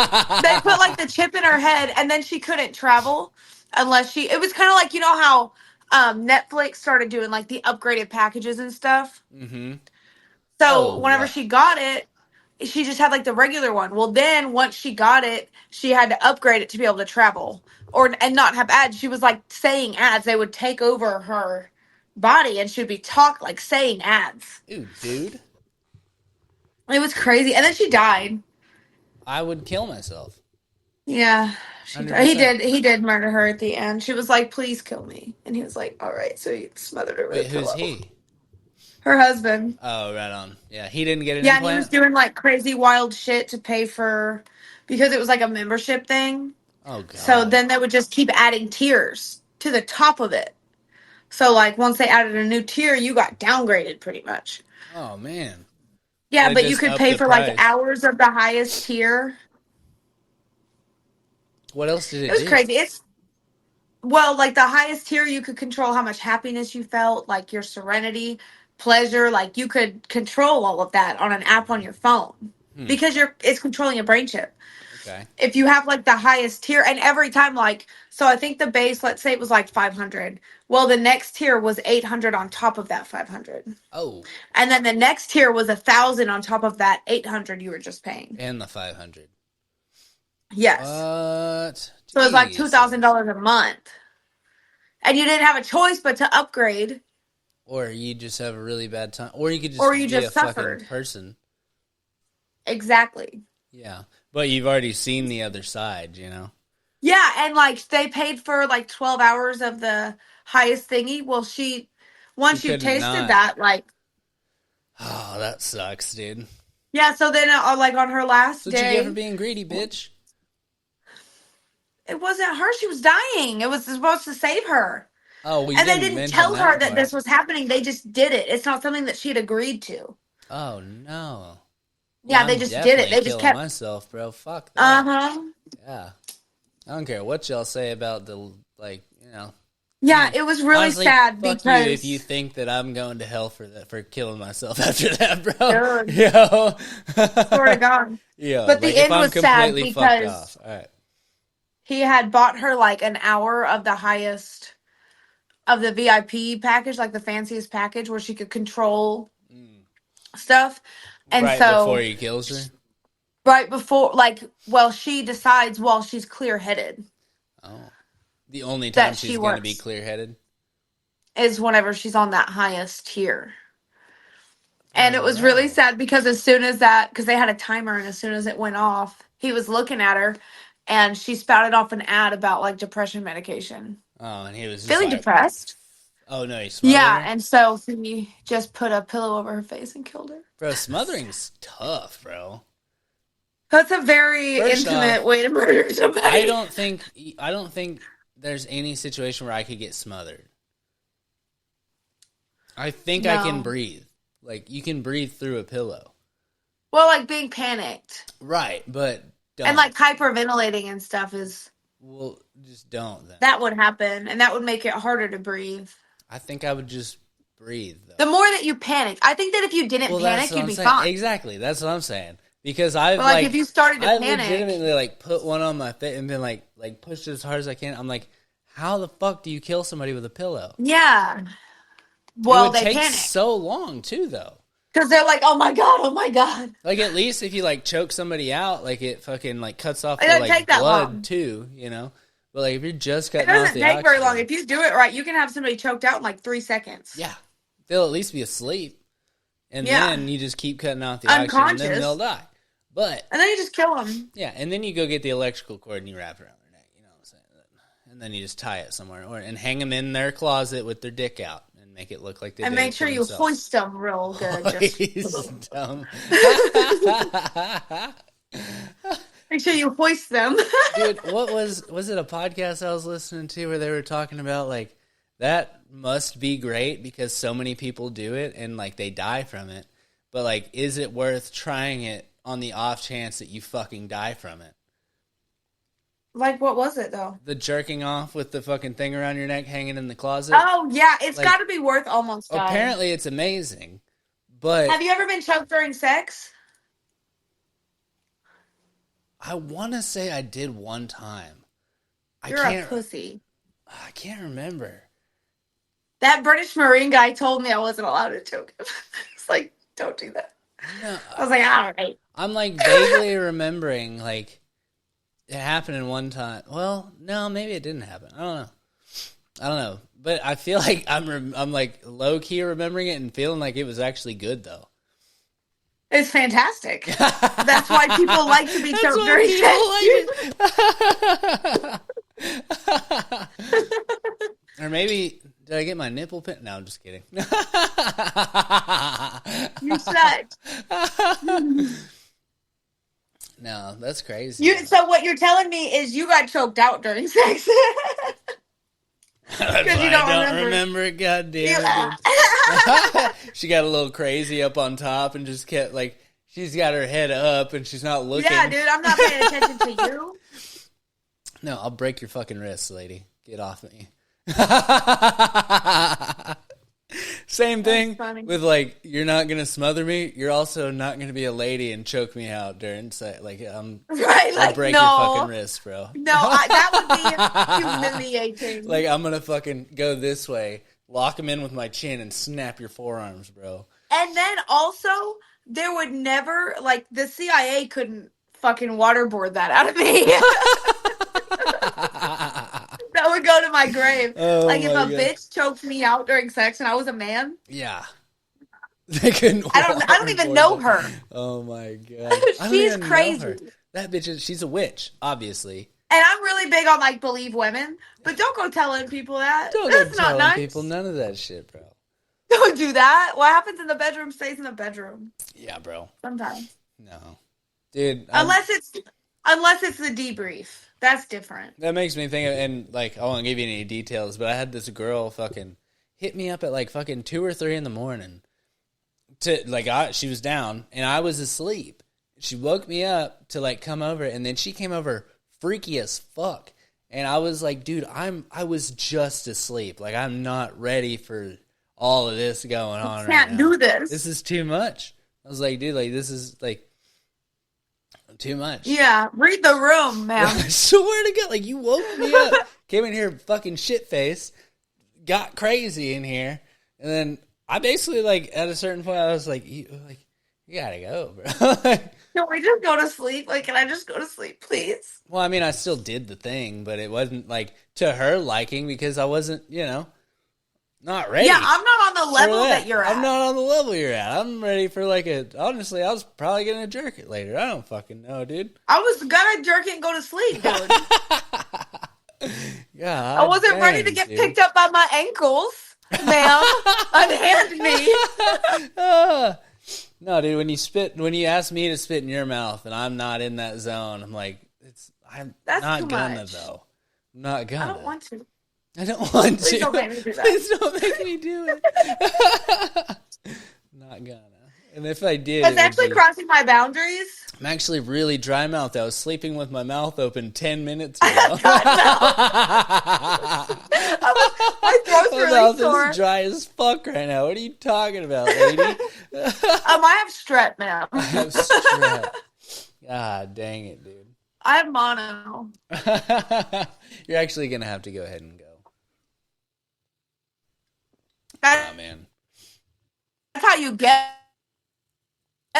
They put, like, the chip in her head, and then she couldn't travel unless it was kind of like, you know how Netflix started doing, like, the upgraded packages and stuff? Mm-hmm. So whenever she got it, she just had, like, the regular one. Well, then once she got it, she had to upgrade it to be able to travel and not have ads. She was, like, saying ads. They would take over her body, and she would be saying ads. Ooh, dude. It was crazy. And then she died. I would kill myself. Yeah, she died. 100%. He did murder her at the end. She was like, "Please kill me," and he was like, "All right." So he smothered her with Wait, a who's pillow. he? Her husband. Oh, right on. Yeah, he didn't get an Yeah, and he was implant? doing like crazy wild shit to pay for because it was like a membership thing. Oh, So God. then they would just keep adding tiers to the top of it. So like once they added a new tier, you got downgraded pretty much. Oh, man. So Yeah, they but you just could upped pay the for like price. hours of the highest tier. What else did It it was do? crazy. It's well, like the highest tier, you could control how much happiness you felt, like your serenity, pleasure. Like you could control all of that on an app on your phone Hmm. because it's controlling your brain chip. Okay. If you have like the highest tier, and every time, like, so I think the base, let's say it was like 500. Well, the next tier was 800 on top of that 500, Oh, and then the next tier was 1,000 on top of that 800 you were just paying. and the 500. Yes, What? so it was like Jesus. $2,000 a month, and you didn't have a choice but to upgrade, Or you just have a really bad time. Or you could or just you be a just fucking suffered. person. Exactly. Yeah. But you've already seen the other side, you know? Yeah, and like they paid for like 12 hours of the highest thingy. Well, She once you couldn't tasted not. that, like, Oh, that sucks, dude. yeah, so then like on her last That's what you get for day, being greedy, bitch. it wasn't her. She was dying. It was supposed to save her. Oh, well, you And they didn't didn't mention tell her that that part. this was happening. They just did it. It's not something that she'd agreed to. Oh, no. Yeah, Yeah, they I'm just did it. definitely They just killing kept, myself, bro. Fuck that. uh-huh. Yeah. I don't care what y'all say about the, like, you know. I Yeah, mean, it was really honestly, sad fuck you if you because, think that I'm going to hell for that, for killing myself after that, bro. dude, Yo. swear to God. Yo, But like the if end I'm was sad completely fucked because off. All right. he had bought her like an hour of the highest of the VIP package, like the fanciest package where she could control Mm. stuff. And Right before so he kills her? right before, like, well, she decides while she's clear headed Oh. The only time that she she's going to be wants clear headed? is whenever she's on that highest tier. And it was really Bro. sad because as soon as that, because they had a timer, and as soon as it went off, he was looking at her and she spouted off an ad about like depression medication. Oh, and he was just Feeling like, depressed? oh no, he smothered Yeah. her? And so he just put a pillow over her face and killed her. Bro, smothering's tough, bro. That's a very First intimate off, way to murder somebody. I don't think there's any situation where I could get smothered. I think I can No. breathe. Like you can breathe through a pillow. Well, like being panicked Right, but don't. and like hyperventilating and stuff is Well, just don't then. that would happen, and that would make it harder to breathe. I think I would just breathe The though. more that you panic, I think that if you didn't Well, that's panic, what you'd I'm be saying. fine. Exactly. That's what I'm saying. Because But like if you started to I panic, legitimately like put one on my face and then like pushed it as hard as I can. I'm like, how the fuck do you kill somebody with a pillow? yeah. It Well, would they take panic so long too, though. because they're like, "Oh my god, oh my god." Like at least if you like choke somebody out, like it fucking like cuts off It the doesn't take like that blood long. too, you know. But like if you're just It cutting off doesn't the take very long. oxygen, If you do it right, you can have somebody choked out in like 3 seconds. yeah, they'll at least be asleep, and Yeah. then you just keep cutting off the oxygen, and then they'll Unconscious. die. But And then you just kill them. yeah, and then you go get the electrical cord and you wrap it around their neck, you know what I'm saying? And then you just tie it somewhere, and hang them in their closet with their dick out, and make it look like they And did make it sure to you themselves. hoist them real good. He's Just dumb. make sure you hoist them. Dude, what was it a podcast I was listening to where they were talking about like that must be great because so many people do it and like they die from it. But like is it worth trying it on the off chance that you fucking die from it? Like, what was it though? The jerking off with the fucking thing around your neck hanging in the closet? Oh yeah, it's Like got to be worth almost dying. apparently it's amazing. But Have you ever been choked during sex? I want to say I did one time. You're a pussy. I can't remember. That British Marine guy told me I wasn't allowed to choke him. It's like, don't do that. No, I was like, all right. I'm like vaguely remembering like it happened in one time. Well, no, maybe it didn't happen. I don't know. But I feel like I'm like low key remembering it and feeling like it was actually good though. It's fantastic. That's why people like to be That's choked why during people sex. like it. Or maybe did I get my nipple pin? No, I'm just kidding. You suck. No, that's crazy. So what you're telling me is you got choked out during sex. That's why you I don't don't remember. remember. God damn it, dude. She got a little crazy up on top and just kept like she's got her head up and she's not looking. Yeah, dude, I'm not paying attention to you. No, I'll break your fucking wrists, lady. Get off me. Same thing with like you're not gonna smother me. You're also not gonna be a lady and choke me out during sex. Like Right, I'll like break no, your fucking wrists, bro. no, that would be humiliating. Like I'm gonna fucking go this way, lock him in with my chin, and snap your forearms, bro. And then also, there would never like the CIA couldn't fucking waterboard that out of me. That would go to my grave. Oh like if my a God. bitch choked me out during sex and I was a man. Yeah. They couldn't. I don't even know her. Oh my God. She's crazy. That bitch she's a witch, obviously. And I'm really big on like believe women, but don't go telling people that. Don't go That's not telling nice. people none of that shit, bro. Don't do that. What happens in the bedroom stays in the bedroom. Yeah, bro. Sometimes. No. Dude. Unless it's the debrief. That's different. That makes me think of, and like, I won't give you any details, but I had this girl fucking hit me up at like fucking 2 or 3 in the morning. She was down and I was asleep. She woke me up to like come over, and then she came over freaky as fuck. And I was like, dude, I was just asleep. Like, I'm not ready for all of this going on right now. Can't do this. This is too much. I was like, dude, like, this is like too much. Yeah, read the room, man. I swear to God, like, you woke me up, came in here fucking shit face, got crazy in here, and then I basically, like, at a certain point, I was like, you gotta go, bro. Can we just go to sleep? Like, can I just go to sleep, please? Well, I mean, I still did the thing, but it wasn't, like, to her liking because I wasn't, not ready. Yeah, I'm not on the level that you're at. I'm not on the level you're at. I'm ready for, like, honestly, I was probably gonna jerk it later. I don't fucking know, dude. I was gonna jerk it and go to sleep, dude. Yeah, I wasn't ready to get picked up by my ankles, ma'am. Unhand me. No, dude, when you ask me to spit in your mouth and I'm not in that zone, I'm like, That's not too gonna much. though. I'm not gonna. I don't want to. I don't want Please to. don't make me do that. Please don't make me do it. Not gonna. And if I did, It's actually crossing my boundaries. I'm actually really dry mouthed. I was sleeping with my mouth open 10 minutes ago. My throat's My really mouth sore. is dry as fuck right now. What are you talking about, lady? I have strep, ma'am. I have strep. God dang it, dude. I have mono. You're actually gonna have to go ahead and go. That's Oh man. how you get.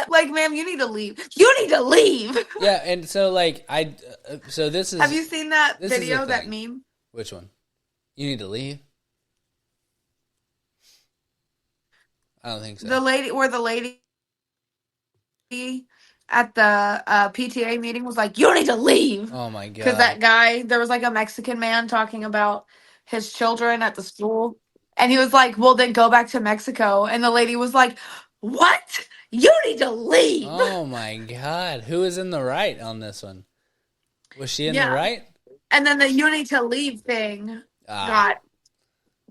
Like, ma'am, you need to leave. You need to leave. Yeah, and so like so this is. Have you seen that this is video, the that thing. meme? Which one? You need to leave? I don't think so. The lady at the PTA meeting was like, "You need to leave." Oh my God. Because that guy, there was like a Mexican man talking about his children at the school, and he was like, "Well, then go back to Mexico." And the lady was like, "What? You need to leave." Oh my God. Who is in the right on this one? Was she in the right? And then the "you need to leave" thing Ah. got.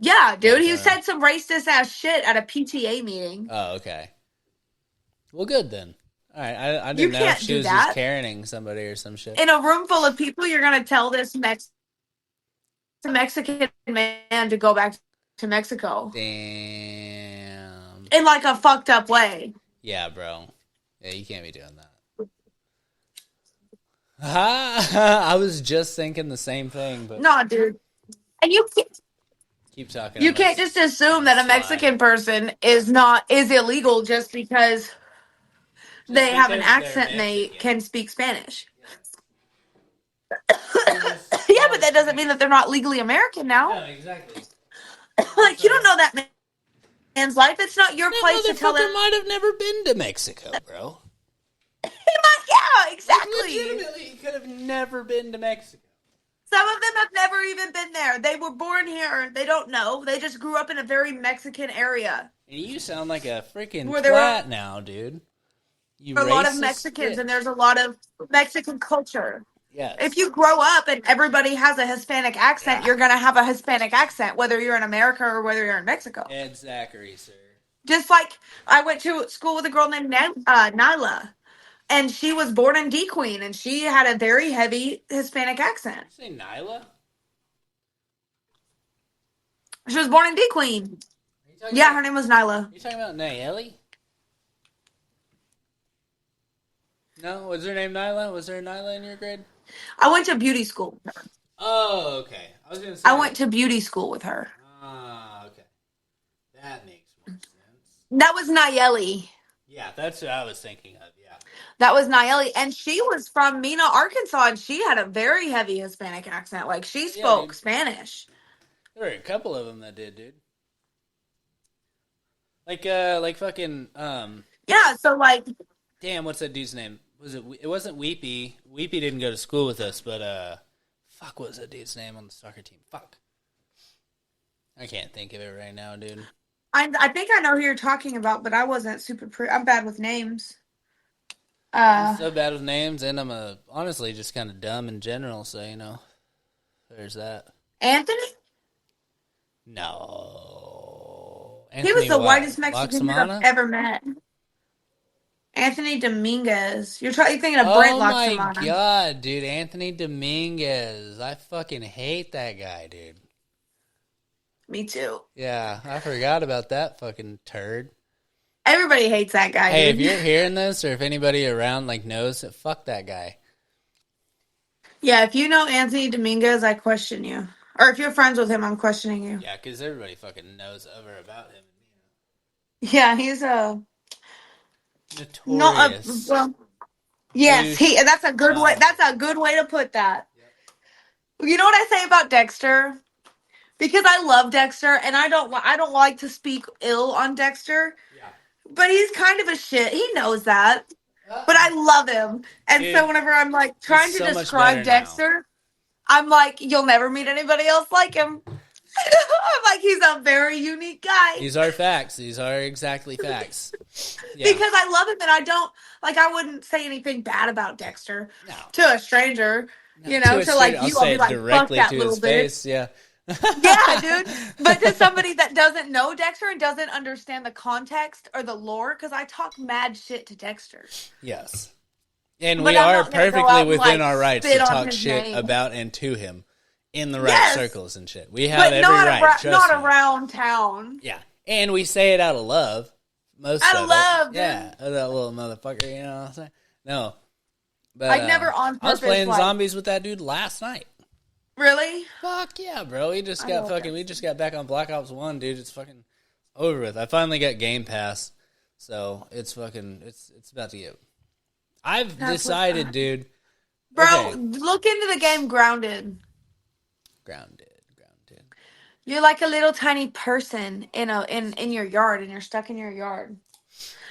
Yeah, dude, he Okay. said some racist ass shit at a PTA meeting. Oh, okay. Well, good then. All right, I You didn't know if can't she do was that. just carrying somebody or some shit. In a room full of people, you're gonna tell this Mexican man to go back to Mexico Damn. in like a fucked up way. Yeah, bro. Yeah, you can't be doing that. I was just thinking the same thing, but No, dude. And keep talking. you can't just assume that a Mexican person is illegal just because they have an because they're accent and they Mexican. can speak Spanish. Yeah, but that doesn't mean that they're not legally American now. No, exactly. Like, you don't know that Man's life. It's not your That place to tell them. motherfucker might have never been to Mexico, bro. Yeah, Like, exactly. legitimately, he could have never been to Mexico. Some of them have never even been there. They were born here. They don't know. They just grew up in a very Mexican area And you sound like a freaking where there were twat now, dude. You a lot of racist Mexicans and bitch. there's a lot of Mexican culture. If Yes. you grow up and everybody has a Hispanic accent, Yeah. you're going to have a Hispanic accent, whether you're in America or whether you're in Mexico. Ed Zachary, sir. Just like I went to school with a girl named Nyla, and she was born in D Queen, and she had a very heavy Hispanic accent. Did you say Nyla? She was born in D Queen. Yeah, her name was Nyla. Are you talking about Nayeli? No? Was her name Nyla? Was there a Nyla in your grade? I went to beauty school with her. Oh, okay. I was going to say. I went to beauty school with her. Ah, okay. That makes more sense. That was Nayeli. Yeah, that's what I was thinking of, yeah. That was Nayeli. And she was from Mena, Arkansas, and she had a very heavy Hispanic accent. Like, she spoke Spanish. There were a couple of them that did, dude. Like fucking, Yeah, so, like, damn, what's that dude's name? It wasn't Weepy. Weepy didn't go to school with us, but, fuck, what was that dude's name on the soccer team? Fuck. I can't think of it right now, dude. I think I know who you're talking about, but I wasn't super I'm bad with names. I'm so bad with names, and I'm honestly just kind of dumb in general, so, you know, there's that. Anthony? No. He was the whitest Mexican Mexican I've ever met. Anthony Dominguez. You're thinking of Brent Loxamana. Oh my god, dude. Anthony Dominguez. I fucking hate that guy, dude. Me too. Yeah, I forgot about that fucking turd. Everybody hates that guy, Hey, dude. if you're hearing this, or if anybody around like knows it, fuck that guy. Yeah, if you know Anthony Dominguez, I question you. Or if you're friends with him, I'm questioning you. Yeah, because everybody fucking knows over about him. Yeah, he's a notorious. Well, yes, douche. that's a good way. That's a good way to put that. Yep. You know what I say about Dexter? Because I love Dexter, and I don't like to speak ill on Dexter. Yeah. But he's kind of a shit. He knows that. But I love him. And dude, so whenever I'm like trying to describe Dexter, I'm like, you'll never meet anybody else like him. I'm like, he's a very unique guy. These are facts. These are exactly facts. Yeah. Because I love him, and I wouldn't say anything bad about Dexter to a stranger. No. You know, to like you, I'll be like, fuck that little bitch. Yeah. Yeah, dude. But to somebody that doesn't know Dexter and doesn't understand the context or the lore, because I talk mad shit to Dexter. Yes. And we are perfectly within our rights to talk shit name. about and to him in the right circles and shit. We have every right. Not around town. Yeah. And we say it out of love. Out of love, dude. Yeah. That little motherfucker, you know what I'm saying? No. But like never on purpose. I was playing zombies with that dude last night. Really? Fuck yeah, bro. We just got back on Black Ops 1, dude. It's fucking over with. I finally got Game Pass. So it's fucking it's about to get. I've decided, dude. Bro, look into the game Grounded. Grounded. You're like a little tiny person in your yard, and you're stuck in your yard.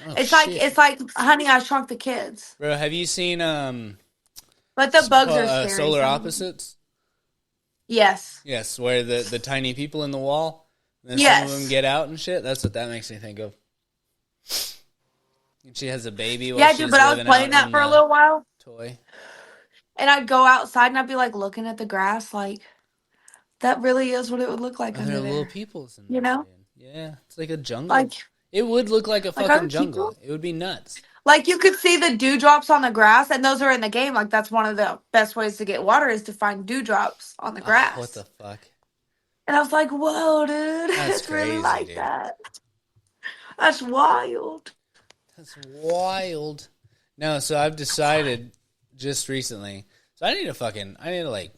Oh, it's like Honey, I Shrunk the Kids. Bro, have you seen But the bugs are scary. Solar Opposites? Yes. Yes, where the tiny people in the wall, and then some of them get out and shit. That's what that makes me think of. And she has a baby. Yeah, dude, but I was playing that for a little while. Toy. And I'd go outside and I'd be like looking at the grass, like that really is what it would look like under there. Little peoples in there, you know? Yeah, it's like a jungle. Like it would look like a fucking jungle. It would be nuts. Like you could see the dewdrops on the grass, and those are in the game. Like that's one of the best ways to get water is to find dewdrops on the grass. What the fuck? And I was like, "Whoa, dude, it's really like that. That's wild." That's wild. No, so I've decided just recently. So I need to like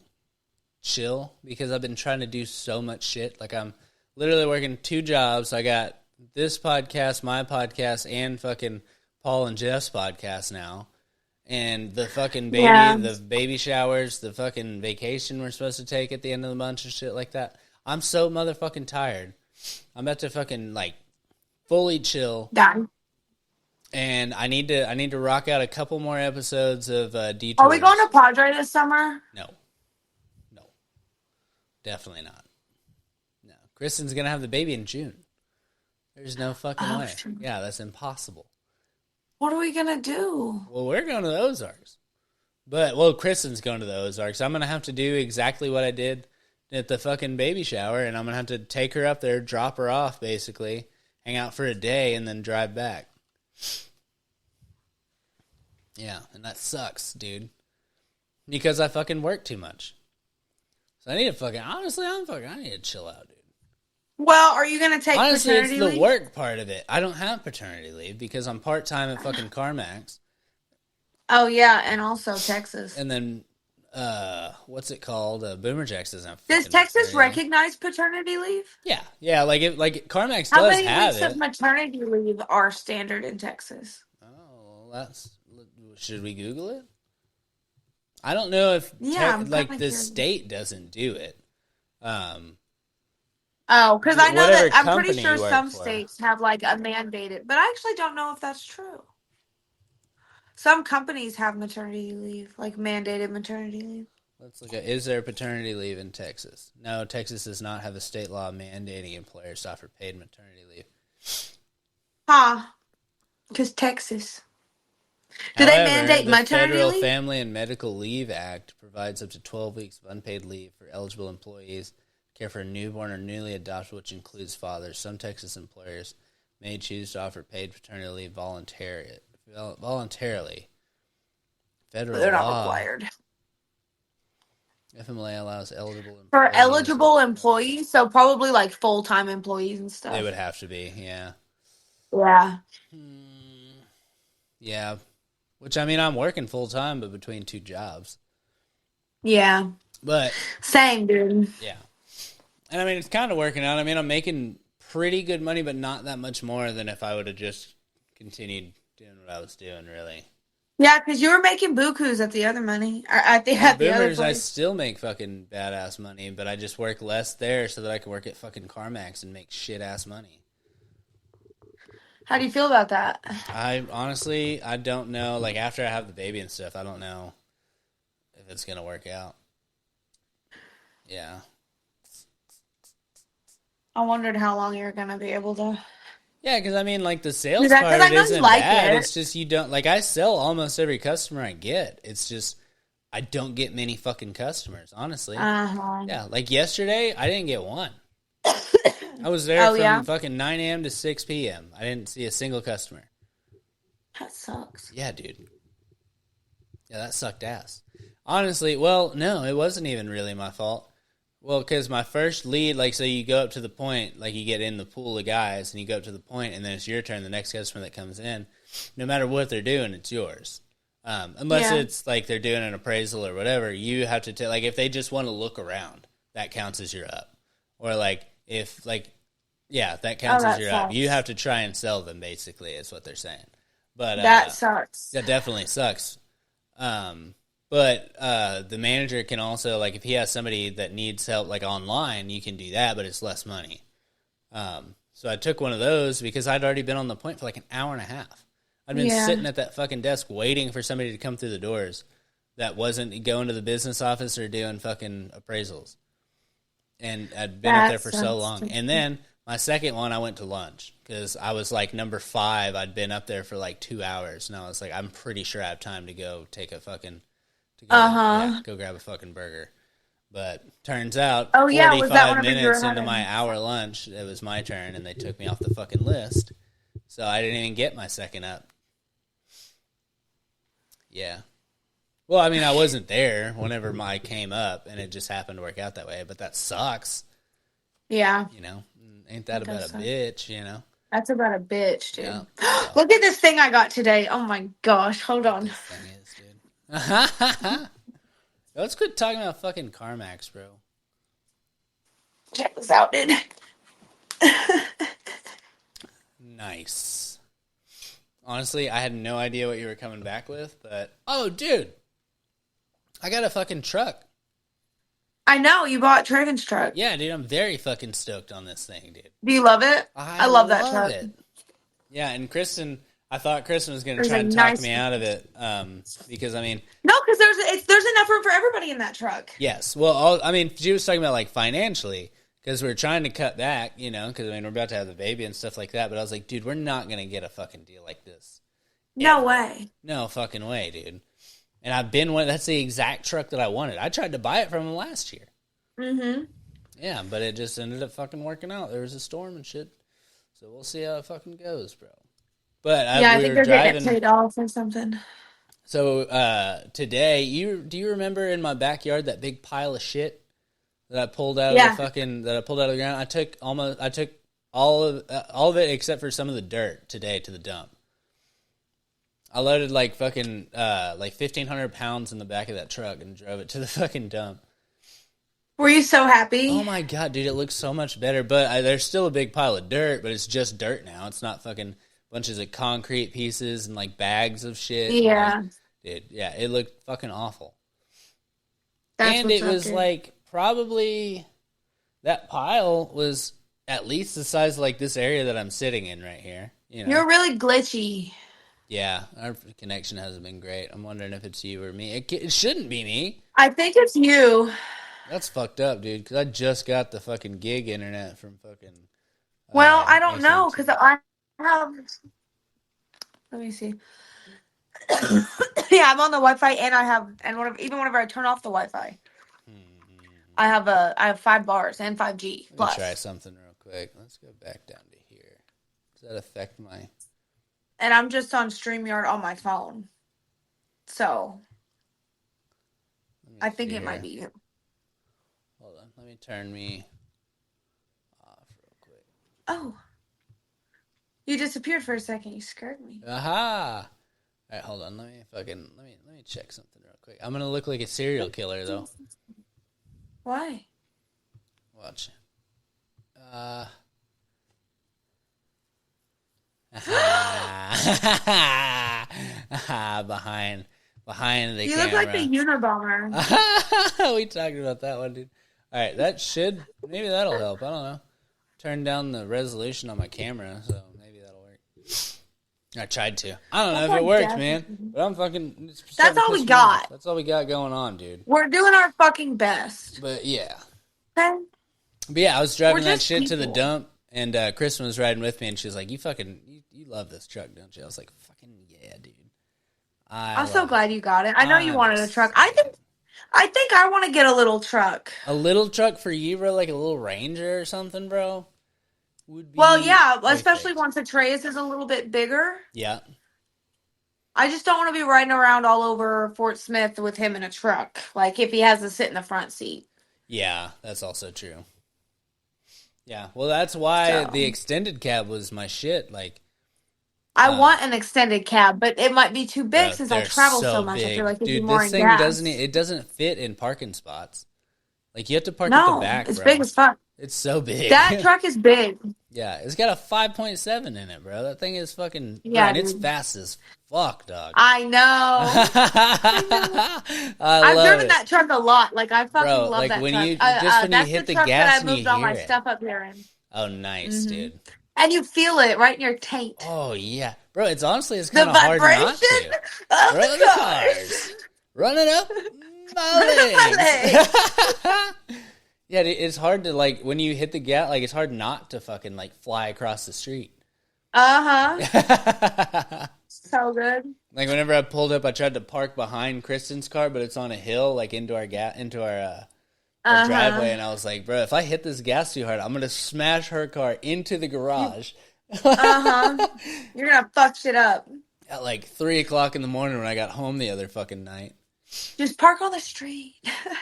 chill because I've been trying to do so much shit. Like I'm literally working 2 jobs. I got this podcast, my podcast, and fucking Paul and Jeff's podcast now. And the fucking the baby showers, the fucking vacation we're supposed to take at the end of the month and shit like that. I'm so motherfucking tired. I'm about to fucking like fully chill. Done. And I need to rock out a couple more episodes of Detours. Are we going to Padre this summer? No, definitely not. No, Kristen's gonna have the baby in June. There's no fucking way. Shoot. Yeah, that's impossible. What are we gonna do? Well, we're going to the Ozarks. But, Kristen's going to the Ozarks. I'm going to have to do exactly what I did at the fucking baby shower, and I'm going to have to take her up there, drop her off, basically, hang out for a day, and then drive back. Yeah, and that sucks, dude. Because I fucking work too much. So I need to fucking, honestly, I need to chill out, dude. Well, are you gonna take Honestly, it's paternity the leave? work part of it. I don't have paternity leave because I'm part-time at fucking CarMax. Oh yeah, and also Texas. And then, what's it called? Boomer Jacks doesn't have Does fucking Texas maternity. recognize paternity leave? Yeah, like CarMax How does many have weeks it. of maternity leave are standard in Texas? Oh, should we Google it? I don't know if Yeah, I'm like kinda the curious. state doesn't do it. Oh, because I know Whatever that I'm pretty company sure you work some for. states have like a mandated, but I actually don't know if that's true. Some companies have maternity leave, like mandated maternity leave. Let's look at, is there paternity leave in Texas? No, Texas does not have a state law mandating employers to offer paid maternity leave. Huh. Because Texas. Do they However, mandate the maternity Federal leave? Family and Medical Leave Act provides up to 12 weeks of unpaid leave for eligible employees to care for a newborn or newly adopted, which includes fathers. Some Texas employers may choose to offer paid paternity leave voluntarily. Federal They're not law. required. FMLA allows eligible employees. For eligible employees, so probably like full-time employees and stuff. They would have to be, yeah. Yeah. Yeah. Which, I mean, I'm working full-time, but between two jobs. Yeah. But, Same, dude. yeah. And, I mean, it's kind of working out. I mean, I'm making pretty good money, but not that much more than if I would have just continued doing what I was doing, really. Yeah, because you were making bukus at the other money. Or at the other Boomers, I place. still make fucking badass money, but I just work less there so that I can work at fucking CarMax and make shit-ass money. How do you feel about that? I honestly, I don't know. Like, after I have the baby and stuff, I don't know if it's going to work out. Yeah. I wondered how long you were going to be able to. Yeah, because, I mean, like, the sales Is that 'cause part I know you isn't like bad. it? It's just you don't, like, I sell almost every customer I get. It's just, I don't get many fucking customers, honestly. Uh-huh. Yeah, like yesterday, I didn't get one. I was there from fucking 9 a.m. to 6 p.m. I didn't see a single customer. That sucks. Yeah, dude. Yeah, that sucked ass. Honestly, well, no, it wasn't even really my fault. Well, because my first lead, like, so you go up to the point, like, you get in the pool of guys, and you go up to the point, and then it's your turn, the next customer that comes in. No matter what they're doing, it's yours. Unless it's, like, they're doing an appraisal or whatever, you have to, like, if they just want to look around, that counts as you're up. Or, like, if, like, yeah, that counts as you're up. You have to try and sell them, basically, is what they're saying. But that sucks. That definitely sucks. But the manager can also, like, if he has somebody that needs help, like, online, you can do that, but it's less money. So I took one of those because I'd already been on the point for, like, an hour and a half. I'd been sitting at that fucking desk waiting for somebody to come through the doors that wasn't going to the business office or doing fucking appraisals. And I'd been up there for so long. And then my second one, I went to lunch because I was like number 5. I'd been up there for like 2 hours. And I was like, I'm pretty sure I have time to go take a fucking, go grab a fucking burger. But turns out, was that 45 whenever you were minutes into having- my hour lunch, it was my turn and they took me off the fucking list. So I didn't even get my second up. Yeah. Well, I mean, I wasn't there whenever my came up, and it just happened to work out that way. But that sucks. Yeah. You know, ain't that about a bitch? You know, that's about a bitch, dude. Yeah. Look at this thing I got today. Oh my gosh, hold on. This thing is, dude. Let's quit talking about fucking CarMax, bro. Check this out, dude. Nice. Honestly, I had no idea what you were coming back with, but oh, dude. I got a fucking truck. I know, you bought Traven's truck. Yeah, dude, I'm very fucking stoked on this thing, dude. Do you love it? I love that truck. It. Yeah, and Kristen, I thought Kristen was going to There's try a and talk nice me out of it, because I mean, No, because there's enough room for everybody in that truck. yes. Well, I mean, she was talking about like financially because we're trying to cut back, because I mean we're about to have the baby and stuff like that. But I was like, dude, we're not going to get a fucking deal like this. No Ever. way. No fucking way, dude. And I've been one. That's the exact truck that I wanted. I tried to buy it from him last year. Mm-hmm. Yeah, but it just ended up fucking working out. There was a storm and shit. So we'll see how it fucking goes, bro. But I we think were they're getting driving. it paid off or something. So today, do you remember in my backyard that big pile of shit that I pulled out of the ground? I took all of it except for some of the dirt today to the dump. I loaded like fucking like 1,500 pounds in the back of that truck and drove it to the fucking dump. Were you so happy? Oh my god, dude, it looks so much better. But there's still a big pile of dirt, but it's just dirt now. It's not fucking bunches of concrete pieces and like bags of shit. Yeah. Dude, yeah, it looked fucking awful. That's And what's it up, was dude. like probably that pile was at least the size of like this area that I'm sitting in right here. You're really glitchy. Yeah, our connection hasn't been great. I'm wondering if it's you or me. It shouldn't be me. I think it's you. That's fucked up, dude. Because I just got the fucking gig internet from fucking. Well, I don't know AT&T. because I have. Let me see. Yeah, I'm on the Wi-Fi, and I have, and even whenever I turn off the Wi-Fi, I have 5 bars and 5G Let me plus. try something real quick. Let's go back down to here. Does that affect my? And I'm just on StreamYard on my phone, so I think it might be you. Hold on. Let me turn me off real quick. Oh, you disappeared for a second. You scared me. Aha! All right, hold on. Let me check something real quick. I'm gonna look like a serial killer though. Why? Watch. Behind the You camera. look like the Unabomber. We talked about that one, dude. All right, maybe that'll help. I don't know. Turn down the resolution on my camera, so maybe that'll work. I tried to. I don't know if it worked, man. But I'm fucking. That's all we got. That's all we got going on, dude. We're doing our fucking best. But yeah. Okay? But yeah, I was driving that just shit to the people. dump, and Kristen was riding with me, and she was like, "You love this truck, don't you?" I was like, "Fucking yeah, dude." I'm so glad you got it. I know you wanted a truck. I think I want to get a little truck. A little truck for you, bro, like a little Ranger or something, bro. Would be Well, yeah, perfect. especially once Atreus is a little bit bigger. Yeah. I just don't want to be riding around all over Fort Smith with him in a truck. Like if he has to sit in the front seat. Yeah, that's also true. Yeah, well, that's why the extended cab was my shit. Like, I want an extended cab, but it might be too big since I travel so much. Big. I feel like it'd Dude, be more this in thing gas. doesn't fit in parking spots. Like, you have to park at the back, it's bro. big as fuck. It's so big. That truck is big. Yeah, it's got a 5.7 in it, bro. That thing is fucking... Yeah, and it's fast as fuck, dog. I know. I've driven that truck a lot. Like, I fucking love like that when truck. you hit the gas that I and you moved all my hear it. stuff up here in. Oh, nice, dude. And you feel it right in your taint. Oh, yeah. Bro, it's kind The of hard not to. vibration of Bro, the cars. Running up my Running up my legs. Yeah, it's hard to, like, when you hit the gas, like, it's hard not to fucking, like, fly across the street. Uh-huh. So good. Like, whenever I pulled up, I tried to park behind Kristen's car, but it's on a hill, like, into our driveway, and I was like, bro, if I hit this gas too hard, I'm gonna smash her car into the garage. You're gonna fuck shit up. At like 3 o'clock in the morning when I got home the other fucking night. Just park on the street.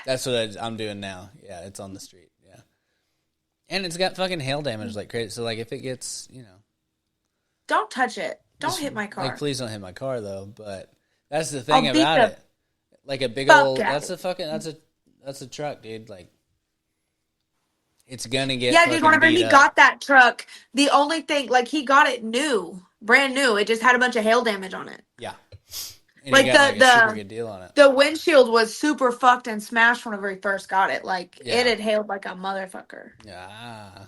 That's what I'm doing now. Yeah, it's on the street. Yeah, and it's got fucking hail damage like crazy. So like, if it gets, Don't touch it. Don't hit my car. Like, please don't hit my car though. But that's the thing I'll beat about the it. Like a big fuck old. out That's of a truck, dude. Like, it's gonna get. Yeah, dude, whenever beat he up. got that truck, the only thing, like, he got it brand new. It just had a bunch of hail damage on it. Yeah. And Like, he got, a super good deal on it. The windshield was super fucked and smashed whenever he first got it. Like, Yeah. it had hailed like a motherfucker. Yeah. And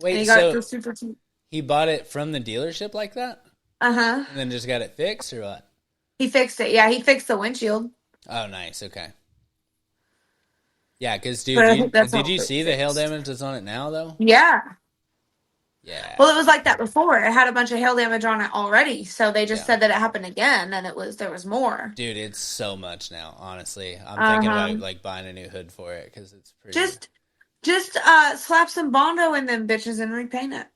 Wait, he got it so for super cheap. He bought it from the dealership like that? Uh-huh. And then just got it fixed or what? He fixed it. Yeah, he fixed the windshield. Oh, nice. Okay. Yeah, because, But dude, I think that's did all you it see the hail fixed. damage that's on it now, though? Yeah. Yeah. Well, it was like that before. It had a bunch of hail damage on it already. So they just Yeah. said that it happened again, and there was more. Dude, it's so much now, honestly. I'm thinking Uh-huh. about, like, buying a new hood for it because it's pretty... Just slap some Bondo in them bitches and repaint it.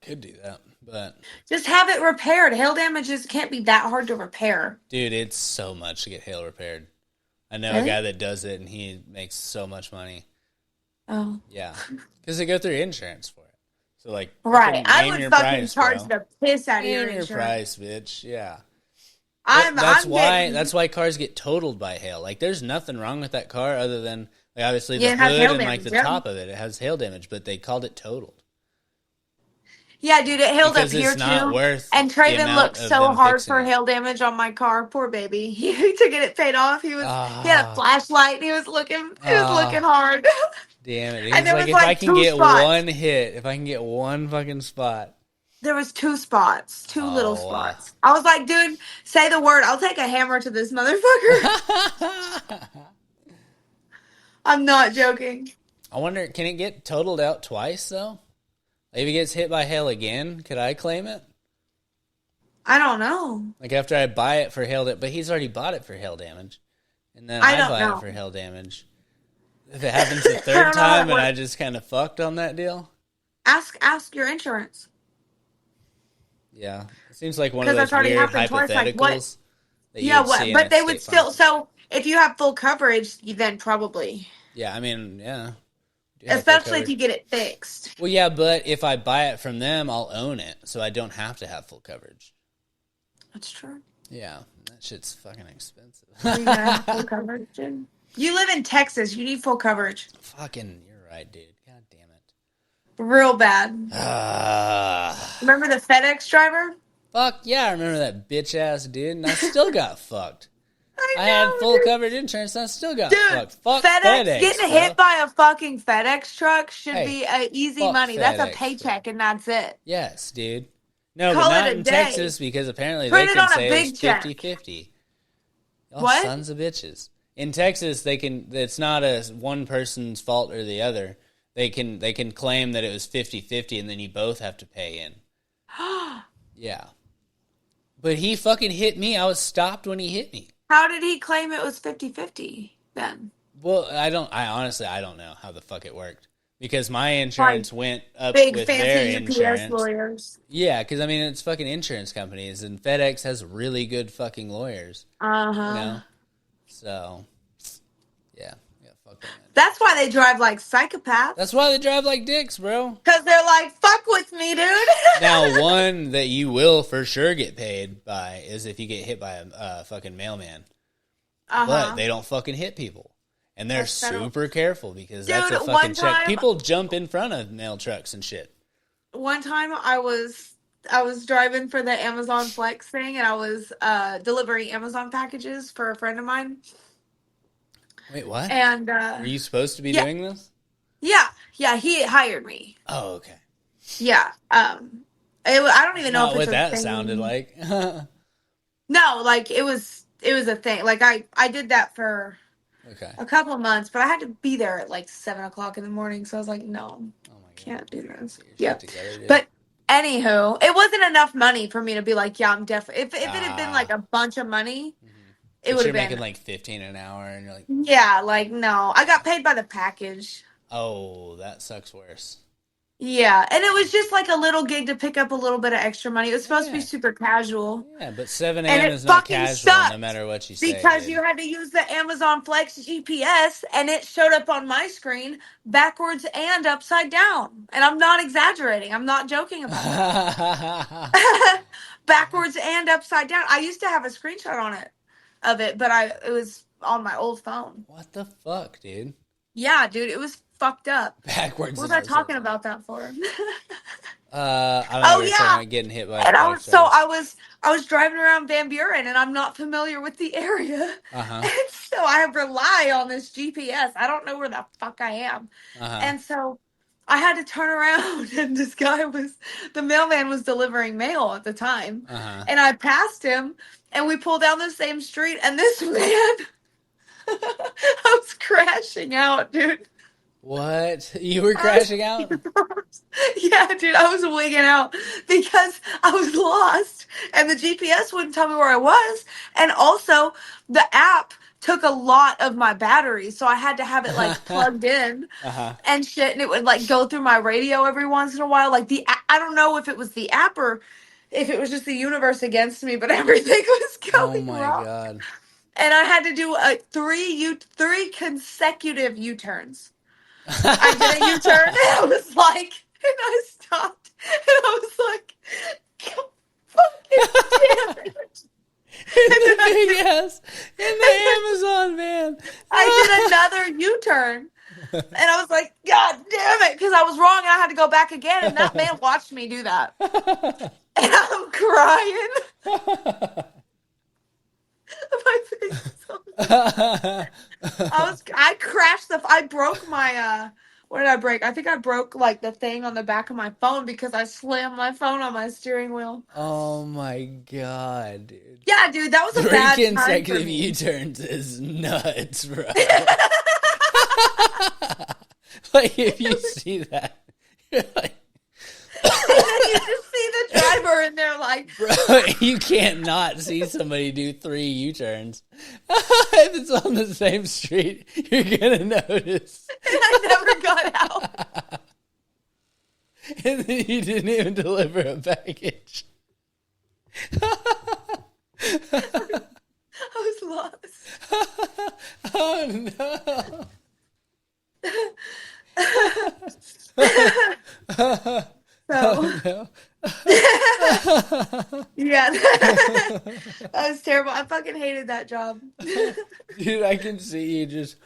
Could do that, but... Just have it repaired. Hail damages can't be that hard to repair. Dude, it's so much to get hail repaired. I know a Really? guy that does it, and he makes so much money. Oh. Yeah. Because they go through insurance for it. So, like... Right. I name would your fucking price, charge bro. the piss out of your Name your insurance. price, bitch. Yeah. I'm getting... That's why cars get totaled. Like, there's nothing wrong with that car other than, like, obviously Yeah, the it has hood hail and, like, damage, the yeah. top of it. It has hail damage, but they called it totaled. Yeah, dude, it hailed Because up here it's not too. worth And the Traven amount looked of so them hard fixing for it. hail damage on my car. Poor baby. To get it paid off. He had a Ah, flashlight and he was looking hard. damn it. And He's there like, was if I like can two get spots. one hit, if I can get one fucking spot. There was two spots, two little Oh, spots. I was like, dude, say the word. I'll take a hammer to this motherfucker. I'm not joking. I wonder, can it get totaled out twice, though? If it gets hit by hail again, could I claim it? I don't know. Like, after I buy it for hail damage, but he's already bought it for hail damage. And then I I don't buy know. it for hail damage. If it happens the I third don't know how time that and I works. just kind of fucked on that deal? Ask your insurance. Yeah. It seems like one of Because those that's already weird happened twice. Like, what? hypotheticals that you Yeah, would see in but a they would State Farm. still. So if you have full coverage, then probably. Yeah, I mean, yeah. Do have full Especially if coverage. you get it fixed. Well, yeah, but if I buy it from them, I'll own it, so I don't have to have full coverage. That's true. Yeah, that shit's fucking expensive. You gotta have full coverage, dude. You live in Texas. You need full coverage. Fucking, you're right, dude. God damn it. Real bad. Ah. Remember the FedEx driver? Fuck yeah, I remember that bitch ass dude, and I still got fucked. I had know, full dude. coverage insurance, and I still got Dude, fucked. Fuck FedEx getting bro. hit by a fucking FedEx truck should Hey, be a easy fuck money. That's a FedEx, paycheck, and that's it. Yes, dude. No, Call but not it a in day. Texas because apparently Print they it can on a say big it's check. 50-50. Y'all What? sons of bitches. In Texas, they can. It's not a one person's fault or the other. They can claim that it was 50-50 and then you both have to pay in. Yeah. But he fucking hit me. I was stopped when he hit me. How did he claim it was 50-50 then? Well, I honestly don't know how the fuck it worked. Because my insurance went up Big with their fancy UPS insurance. lawyers. Yeah, because I mean it's fucking insurance companies, and FedEx has really good fucking lawyers. Uh-huh. You know, so yeah, fuck them. That's why they drive like psychopaths. That's why they drive like dicks, bro. Because they're like, fuck with me, dude. Now, one that you will for sure get paid by is if you get hit by a fucking mailman. But they don't fucking hit people. And they're super careful because that's a Dude, fucking one check. time- People jump in front of mail trucks and shit. One time I was driving for the Amazon Flex thing, and I was delivering Amazon packages for a friend of mine. Wait, what? And Were you supposed to be yeah. doing this? Yeah, he hired me. Oh, okay. Yeah. I don't even know Not if it's what a that thing. sounded like. No, like it was a thing. Like I did that for Okay. a couple of months, but I had to be there at like 7:00 in the morning. So I was like, no, Oh my God. can't do this. Get your Yeah. shit together, dude. But anywho, it wasn't enough money for me to be like, yeah, I'm definitely. If it had been like Ah. a bunch of money, it But would you're have been making like 15 an hour, and you're like, yeah, like no, I got paid by the package. oh, that sucks worse. Yeah, and it was just like a little gig to pick up a little bit of extra money. It was supposed to be Yeah. super casual. Yeah, but 7 And a.m. it is not fucking casual sucked no matter what you say. Because dude. you had to use the Amazon Flex GPS, and it showed up on my screen backwards and upside down. And I'm not exaggerating. I'm not joking about that. Backwards and upside down. I used to have a screenshot of it, but it was on my old phone. What the fuck, dude? Yeah, dude, it was fucked up. Backwards. What was I talking about that for? I don't know. Oh, You're yeah. talking about getting hit by. And a car. I was driving around Van Buren, and I'm not familiar with the area. Uh-huh. And so I rely on this GPS. I don't know where the fuck I am. Uh-huh. And so I had to turn around and the mailman was delivering mail at the time. Uh-huh. And I passed him and we pulled down the same street and this man, I was crashing out, dude. What? You were I was, crashing out? yeah, dude, I was wigging out because I was lost and the GPS wouldn't tell me where I was. And also, the app took a lot of my battery, so I had to have it like plugged in Uh-huh. and shit, and it would like go through my radio every once in a while. Like I don't know if it was the app or if it was just the universe against me, but everything was Oh going my wrong, God. and I had to do three consecutive U-turns. I did a U-turn, and I was like, and I stopped, and I was like, God fucking damn it. In And then the big ass, in the Amazon van. I did another U-turn, and I was like, God damn it, because I was wrong, and I had to go back again, and that man watched me do that. And I'm crying. My face is so I crashed I broke my what did I break? I think I broke like the thing on the back of my phone because I slammed my phone on my steering wheel. Oh my God, dude. Yeah, dude, that was a 3 bad time for consecutive me. U-turns is nuts, bro. Like, if you see that, you're like, And then you just see the driver and they're like, bro, you can't not see somebody do 3 U-turns. If it's on the same street, you're gonna notice. and I never got out. And then you didn't even deliver a package. I was lost. Oh no. So Oh no. yeah, that was terrible. I fucking hated that job. Dude, I can see you just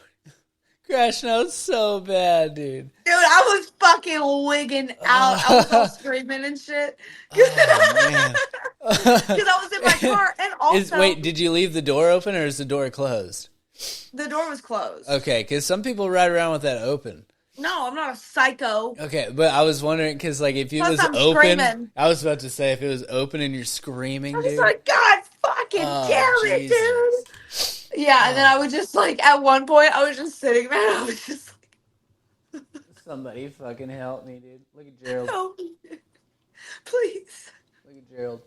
crashing out so bad, dude. Dude, I was fucking wigging out. I was all screaming and shit. Oh man. Because I was in my car, and also Wait, did you leave the door open or is the door closed? the door was closed. Okay, because some people ride around with that open. No, I'm not a psycho. Okay, but I was wondering because, like, if it Plus, was I'm open, screaming. I was about to say if it was open and you're screaming, I was dude. like, God fucking Oh, damn it, Jesus. dude. Yeah, and then I was just like, at one point, I was just sitting there, and I was just like, Somebody fucking help me, dude. Look at Gerald. help me, please. Look at Gerald.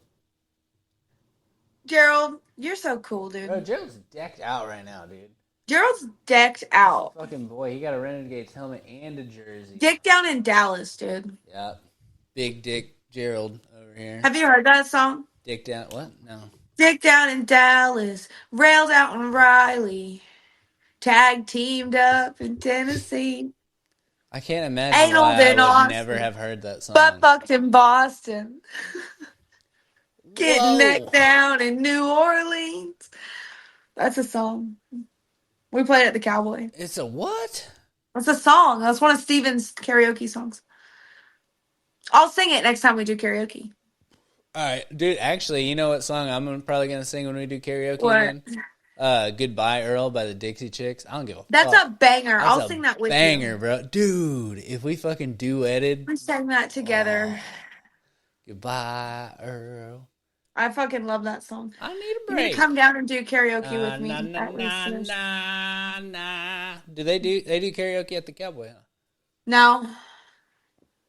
Gerald, you're so cool, Bro, dude. Gerald's decked out right now, dude. Gerald's decked out. Fucking boy, he got a Renegades helmet and a jersey. Dick down in Dallas, dude. Yeah. Big Dick Gerald over here. Have you heard that song? Dick down. What? No. Dick down in Dallas, railed out in Riley, tag teamed up in Tennessee, I can't imagine anal why I in would Austin, never have heard that song. butt fucked in Boston, getting Whoa. neck down in New Orleans. That's a song. We played it at the Cowboy. It's a what? That's a song. That's one of Steven's karaoke songs. I'll sing it next time we do karaoke. All right, dude. Actually, you know what song I'm probably gonna sing when we do karaoke What? again? "Goodbye Earl" by the Dixie Chicks. I don't give a That's fuck. a banger. That's I'll a sing that with banger, you. bro. Dude, if we fucking duetted, We sang that together. "Goodbye Earl." I fucking love that song. I need a You need break. to come down and do karaoke with me. Na, na, at na, Reese's. na, na. Do they do karaoke at the Cowboy? Huh? No,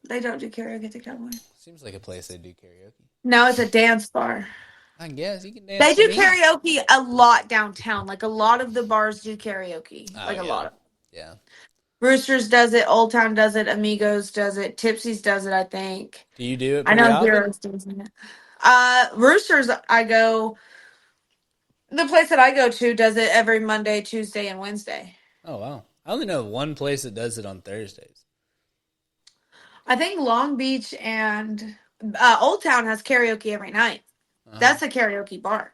they don't do karaoke at the Cowboy. Seems like a place they do karaoke. No, it's a dance bar. I guess you can dance. They to do me. karaoke a lot downtown. Like a lot of the bars do karaoke. Oh, Like a yeah. lot of. Yeah. Roosters does it. Old Town does it. Amigos does it. Tipsy's does it. I think. Do you do it I pretty know often? Heroes does it. Roosters. I go. The place that I go to does it every Monday, Tuesday, and Wednesday. Oh wow! I only know one place that does it on Thursdays. I think Long Beach and Old Town has karaoke every night. Uh-huh. That's a karaoke bar.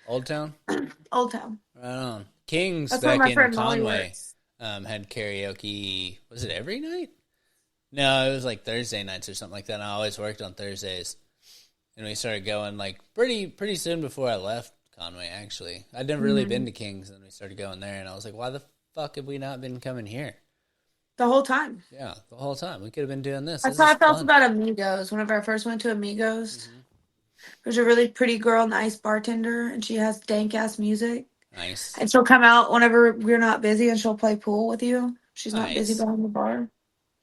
Old Town. Old Town. Right on. Kings That's where back my in friend Molly Conway works. had karaoke. Was it every night? No, it was like Thursday nights or something like that. And I always worked on Thursdays, and we started going like pretty soon before I left Conway. Actually, I'd never really been to Kings, and we started going there, and I was like, why the fuck have we not been coming here? the whole time. Yeah, the whole time. We could have been doing this. That's This how is I felt fun. about Amigos. Whenever I first went to Amigos, Hmm. there's a really pretty girl, nice bartender, and she has dank ass music. Nice. And she'll come out whenever we're not busy, and she'll play pool with you. She's not busy Nice. behind the bar.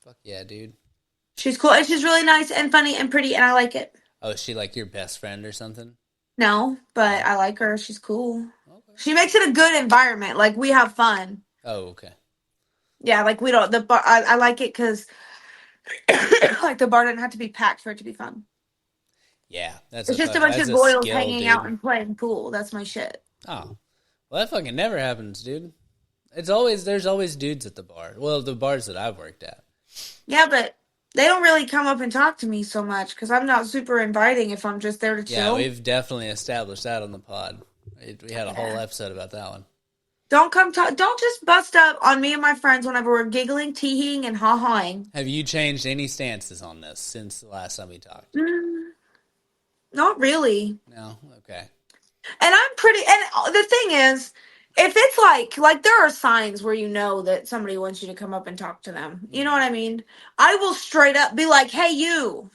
Fuck yeah, dude. She's cool, and she's really nice and funny and pretty, and I like it. Oh, is she like your best friend or something? No, but No. I like her. She's cool. Okay. She makes it a good environment. Like we have fun. Oh, okay. Yeah, like we don't the bar. I like it because like the bar doesn't have to be packed for it to be fun. Yeah, It's just a bunch that's of a boils skill, hanging out dude. and playing pool. That's my shit. Oh, well, that fucking never happens, dude. There's always dudes at the bar. Well, the bars that I've worked at. Yeah, but they don't really come up and talk to me so much because I'm not super inviting if I'm just there to Yeah, chill. we've definitely established that on the pod. We had a whole Yeah. episode about that one. Don't come talk. Don't just bust up on me and my friends whenever we're giggling, teeing, and ha-haing. Have you changed any stances on this since the last time we talked? Mm, not really. No? Okay. And I'm pretty. And the thing is, if it's like there are signs where you know that somebody wants you to come up and talk to them. You know what I mean? I will straight up be like, "Hey, you,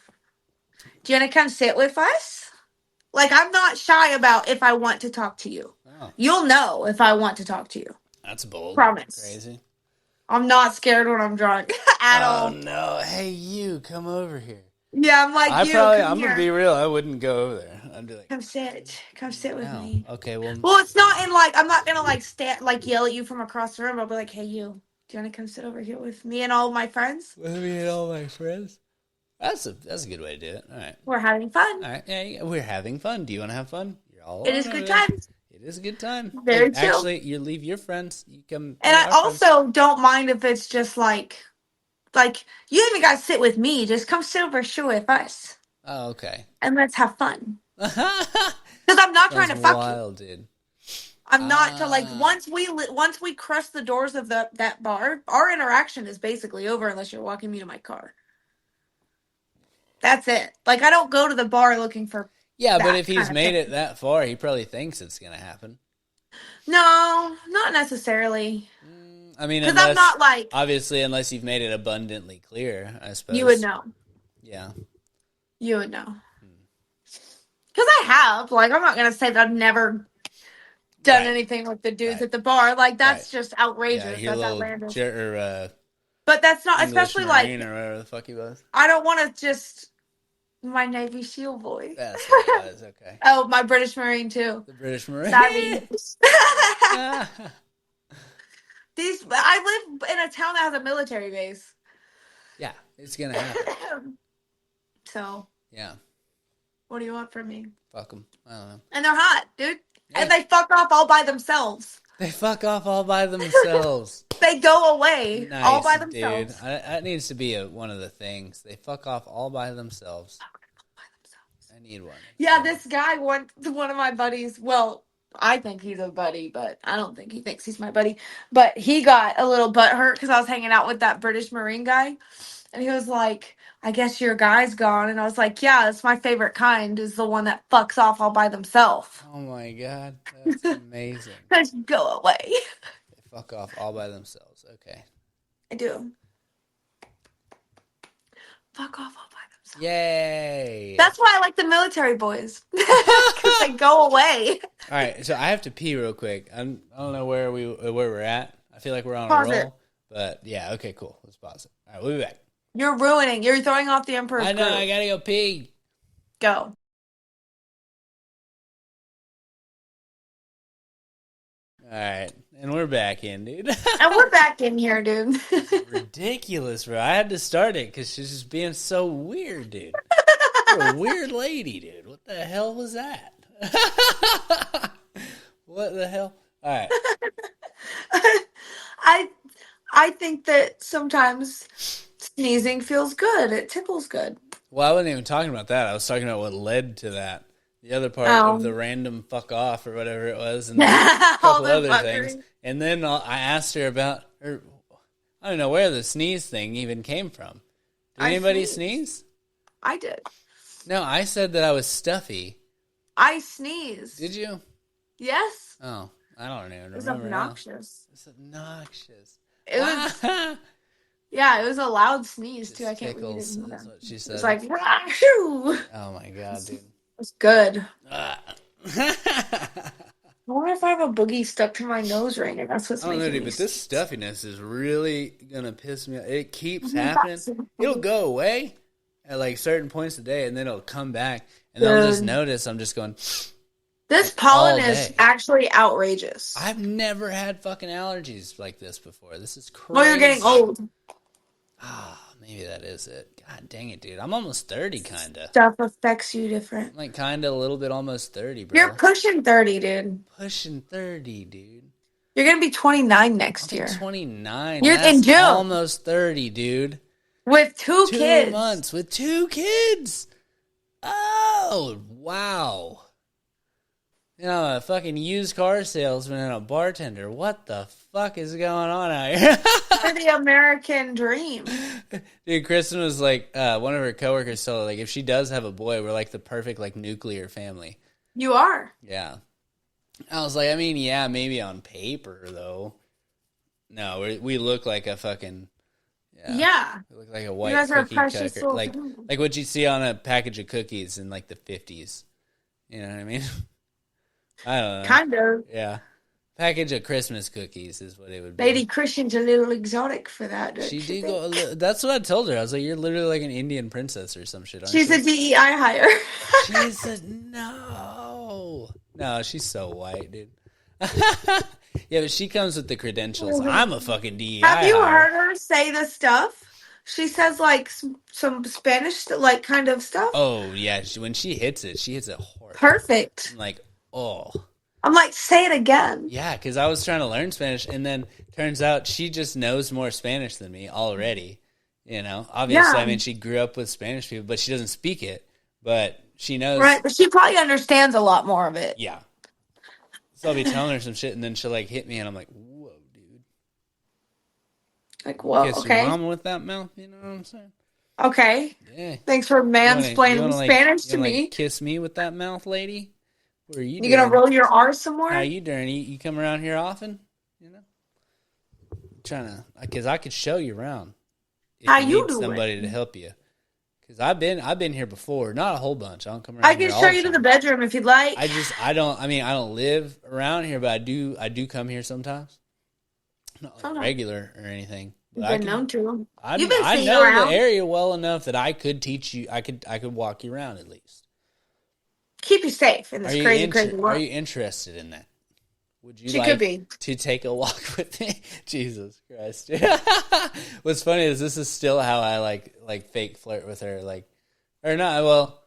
do you want to come sit with us?" Like I'm not shy about if I want to talk to you. Oh, You'll know if I want to talk to you. that's bold. Promise. Crazy. I'm not scared when I'm drunk at Oh, all. no. Hey, you, come over here. Yeah, I'm like you. Come I'm going to here. be real. I wouldn't go over there. I'd be like, Come sit. Come sit with no. me. Okay, well, Well, it's not in like I'm not gonna like stand like yell at you from across the room. I'll be like, "Hey, you, do you want to come sit over here with me and all my friends? with me and all my friends. That's a good way to do it. All right. We're having fun. All right. Yeah, we're having fun. Do you want to have fun? You're all It alone is over good there. times. It is a good time. Very chill. Actually, you leave your friends. You come And be I our friends. also don't mind if it's just like you even gotta sit with me. Just come sit over here with us Oh, okay. and let's have fun. Sounds Because I'm not trying to fuck you. wild, dude. I'm not to like Ah. once we crush the doors of that bar, our interaction is basically over unless you're walking me to my car. That's it. Like I don't go to the bar looking for Yeah, but that if he's kind of made thing. it that far, he probably thinks it's gonna happen. No, not necessarily. I mean, Because I'm not like obviously, unless you've made it abundantly clear, I suppose. you would know. Yeah. You would know. Because I have. Like I'm not gonna say that I've never done Right. anything with the dudes Right. at the bar. Like Right. that's just Yeah, outrageous. your That's little outlandish. English But that's not especially Marine like or whatever the fuck he was. I don't want to just my Navy SEAL boy. That's what it was. Okay. Oh, my British Marine too. The British Marine. Savvy. Yeah. I live in a town that has a military base. Yeah, it's gonna happen. So, Yeah. what do you want from me? Fuck them. I don't know. And they're hot, dude. Yeah. And they fuck off all by themselves. They fuck off all by themselves. They go away Nice, all by dude. themselves. That needs to be one of the things. They fuck off all by themselves. By themselves. I need one. Yeah, this guy, one of my buddies, well, I think he's a buddy, but I don't think he thinks he's my buddy. But he got a little butthurt because I was hanging out with that British Marine guy. And he was like, I guess your guy's gone. And I was like, yeah, it's my favorite kind is the one that fucks off all by themselves. Oh my god, that's amazing. Just go away. They fuck off all by themselves. Okay. I do. Fuck off all by themselves. Yay. That's why I like the military boys. Because they go away. All right, so I have to pee real quick. I don't know where we're at. I feel like we're on Pause a roll. it. But yeah, okay, cool. Let's pause it. All right, we'll be back. You're ruining. You're throwing off the Emperor's I know, groove. I gotta go pee. Go. All right, and we're back in, dude. And we're back in here, dude. Ridiculous, bro. I had to start it because she's just being so weird, dude. You're a weird lady, dude. What the hell was that? What the hell? All right. I think that sometimes sneezing feels good. It tickles good. Well, I wasn't even talking about that. I was talking about what led to that. The other part of the random fuck off or whatever it was, and a couple other things. And then I asked her about her. I don't know where the sneeze thing even came from. Did anybody sneeze? I did. No, I said that I was stuffy. I sneezed. Did you? Yes. Oh, I don't even remember. It was obnoxious. It's obnoxious. It was. Yeah, it was a loud sneeze too. I Just can't believe you tickles, didn't know is that. what she It was said. like, "Wahoo!" It Oh my god, dude. was good. Ah. I wonder if I have a boogie stuck to my nose right now. That's what's I don't know, making dude, me but this sneeze. stuffiness is really gonna piss me off. It keeps happening. It'll Dude, go away at like certain points of the day, and then it'll come back, and then I'll just notice I'm just going this like pollen all is day. actually outrageous. I've never had fucking allergies like this before. This is Well, you're getting crazy. old. Ah, maybe that is it. God dang it, dude. I'm almost 30, kinda. Stuff affects you different. I'm like kinda a little bit almost 30, You're bro. pushing 30, dude. Pushing 30, dude. You're gonna be 29 I'll next be year. 29. You're in That's June almost 30, dude. with 2 2 kids. months with 2 kids. Oh, wow. You know, a fucking used car salesman and a bartender. What the fuck is going on out here? For the American dream. Dude, Kristen was like, one of her coworkers told her, like, if she does have a boy, we're like the perfect, like, nuclear family. You are. Yeah. I was like, I mean, yeah, maybe on paper, though. No, we look like a fucking, Yeah. we look like a You white guys are a cookie precious cutter. soul. Like what you see on a package of cookies in, like, the 50s. You know what I mean? I don't know. Kind of. Yeah. Package of Christmas cookies is what it would be. Lady Christian's a little exotic for that. She She did go. That's what I told her. I was like, "You're literally like an Indian princess or some shit." Aren't She's you? a DEI hire. She said, "No, no." She's so white, dude. Yeah, but she comes with the credentials. I'm a fucking DEI Have you hire. heard her say the stuff? She says like some Spanish like kind of stuff. Oh yeah, when she hits it hard. Perfect. I'm like, oh I'm like, say it again. yeah, because I was trying to learn Spanish, and then turns out she just knows more Spanish than me already. You know, obviously, Yeah. I mean, she grew up with Spanish people, but she doesn't speak it. But she knows, Right, but she probably understands a lot more of it. yeah. So I'll be telling her some shit, and then she'll like hit me, and I'm like, "Whoa, dude! Like, whoa, Kiss your okay. mama with that mouth." You know what I'm saying? Okay. Yeah. Thanks for You mansplaining wanna Spanish to like me. kiss me with that mouth, lady? What are you You gonna doing? roll your R some more? How you doing? You come around here often? You know, trying to, because I could show you around if How you you need doing? somebody to help you. Because I've been here before, not a whole bunch. I don't come I around can here all show the you to the time. bedroom if you'd like. I don't live around here, but I do come here sometimes. Not like Sometimes. regular or anything. But You've been known to. I You've been I seen know around. the area well enough that I could teach you. I could walk you around at least. Keep you safe in this crazy Are world. you interested in that? Would you She could like be. to take a walk with me? Jesus Christ! What's funny is this is still how I like fake flirt with her, like, or not. Well,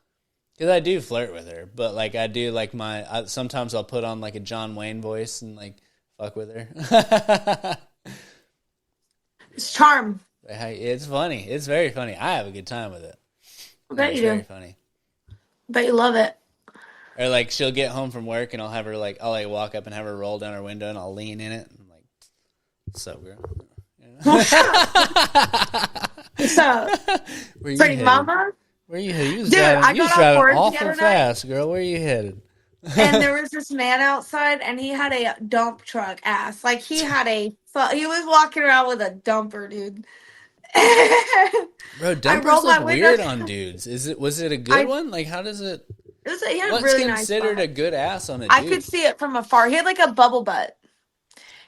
because I do flirt with her, but like I do like sometimes I'll put on like a John Wayne voice and like fuck with her. It's charm. It's funny. It's very funny. I have a good time with it. I bet It's you very do. funny. Bet you love it. Or like she'll get home from work and I'll like walk up and have her roll down her window and I'll lean in it and I'm like, "What's up, girl?" You know? What's up? Where you Pretty headed? mama? Where you headed? You was Dude, I driving, you was got off driving work the awful other night. fast, girl. Where you headed? And there was this man outside, and he had a dump truck ass. Like he had he was walking around with a dumper, dude. Bro, I dumpers rolled my look weird windows. on dudes. Was it a good I- one? Like, how does it? He had a What's really nice considered butt. a good ass on a dude? I could see it from afar. He had like a bubble butt,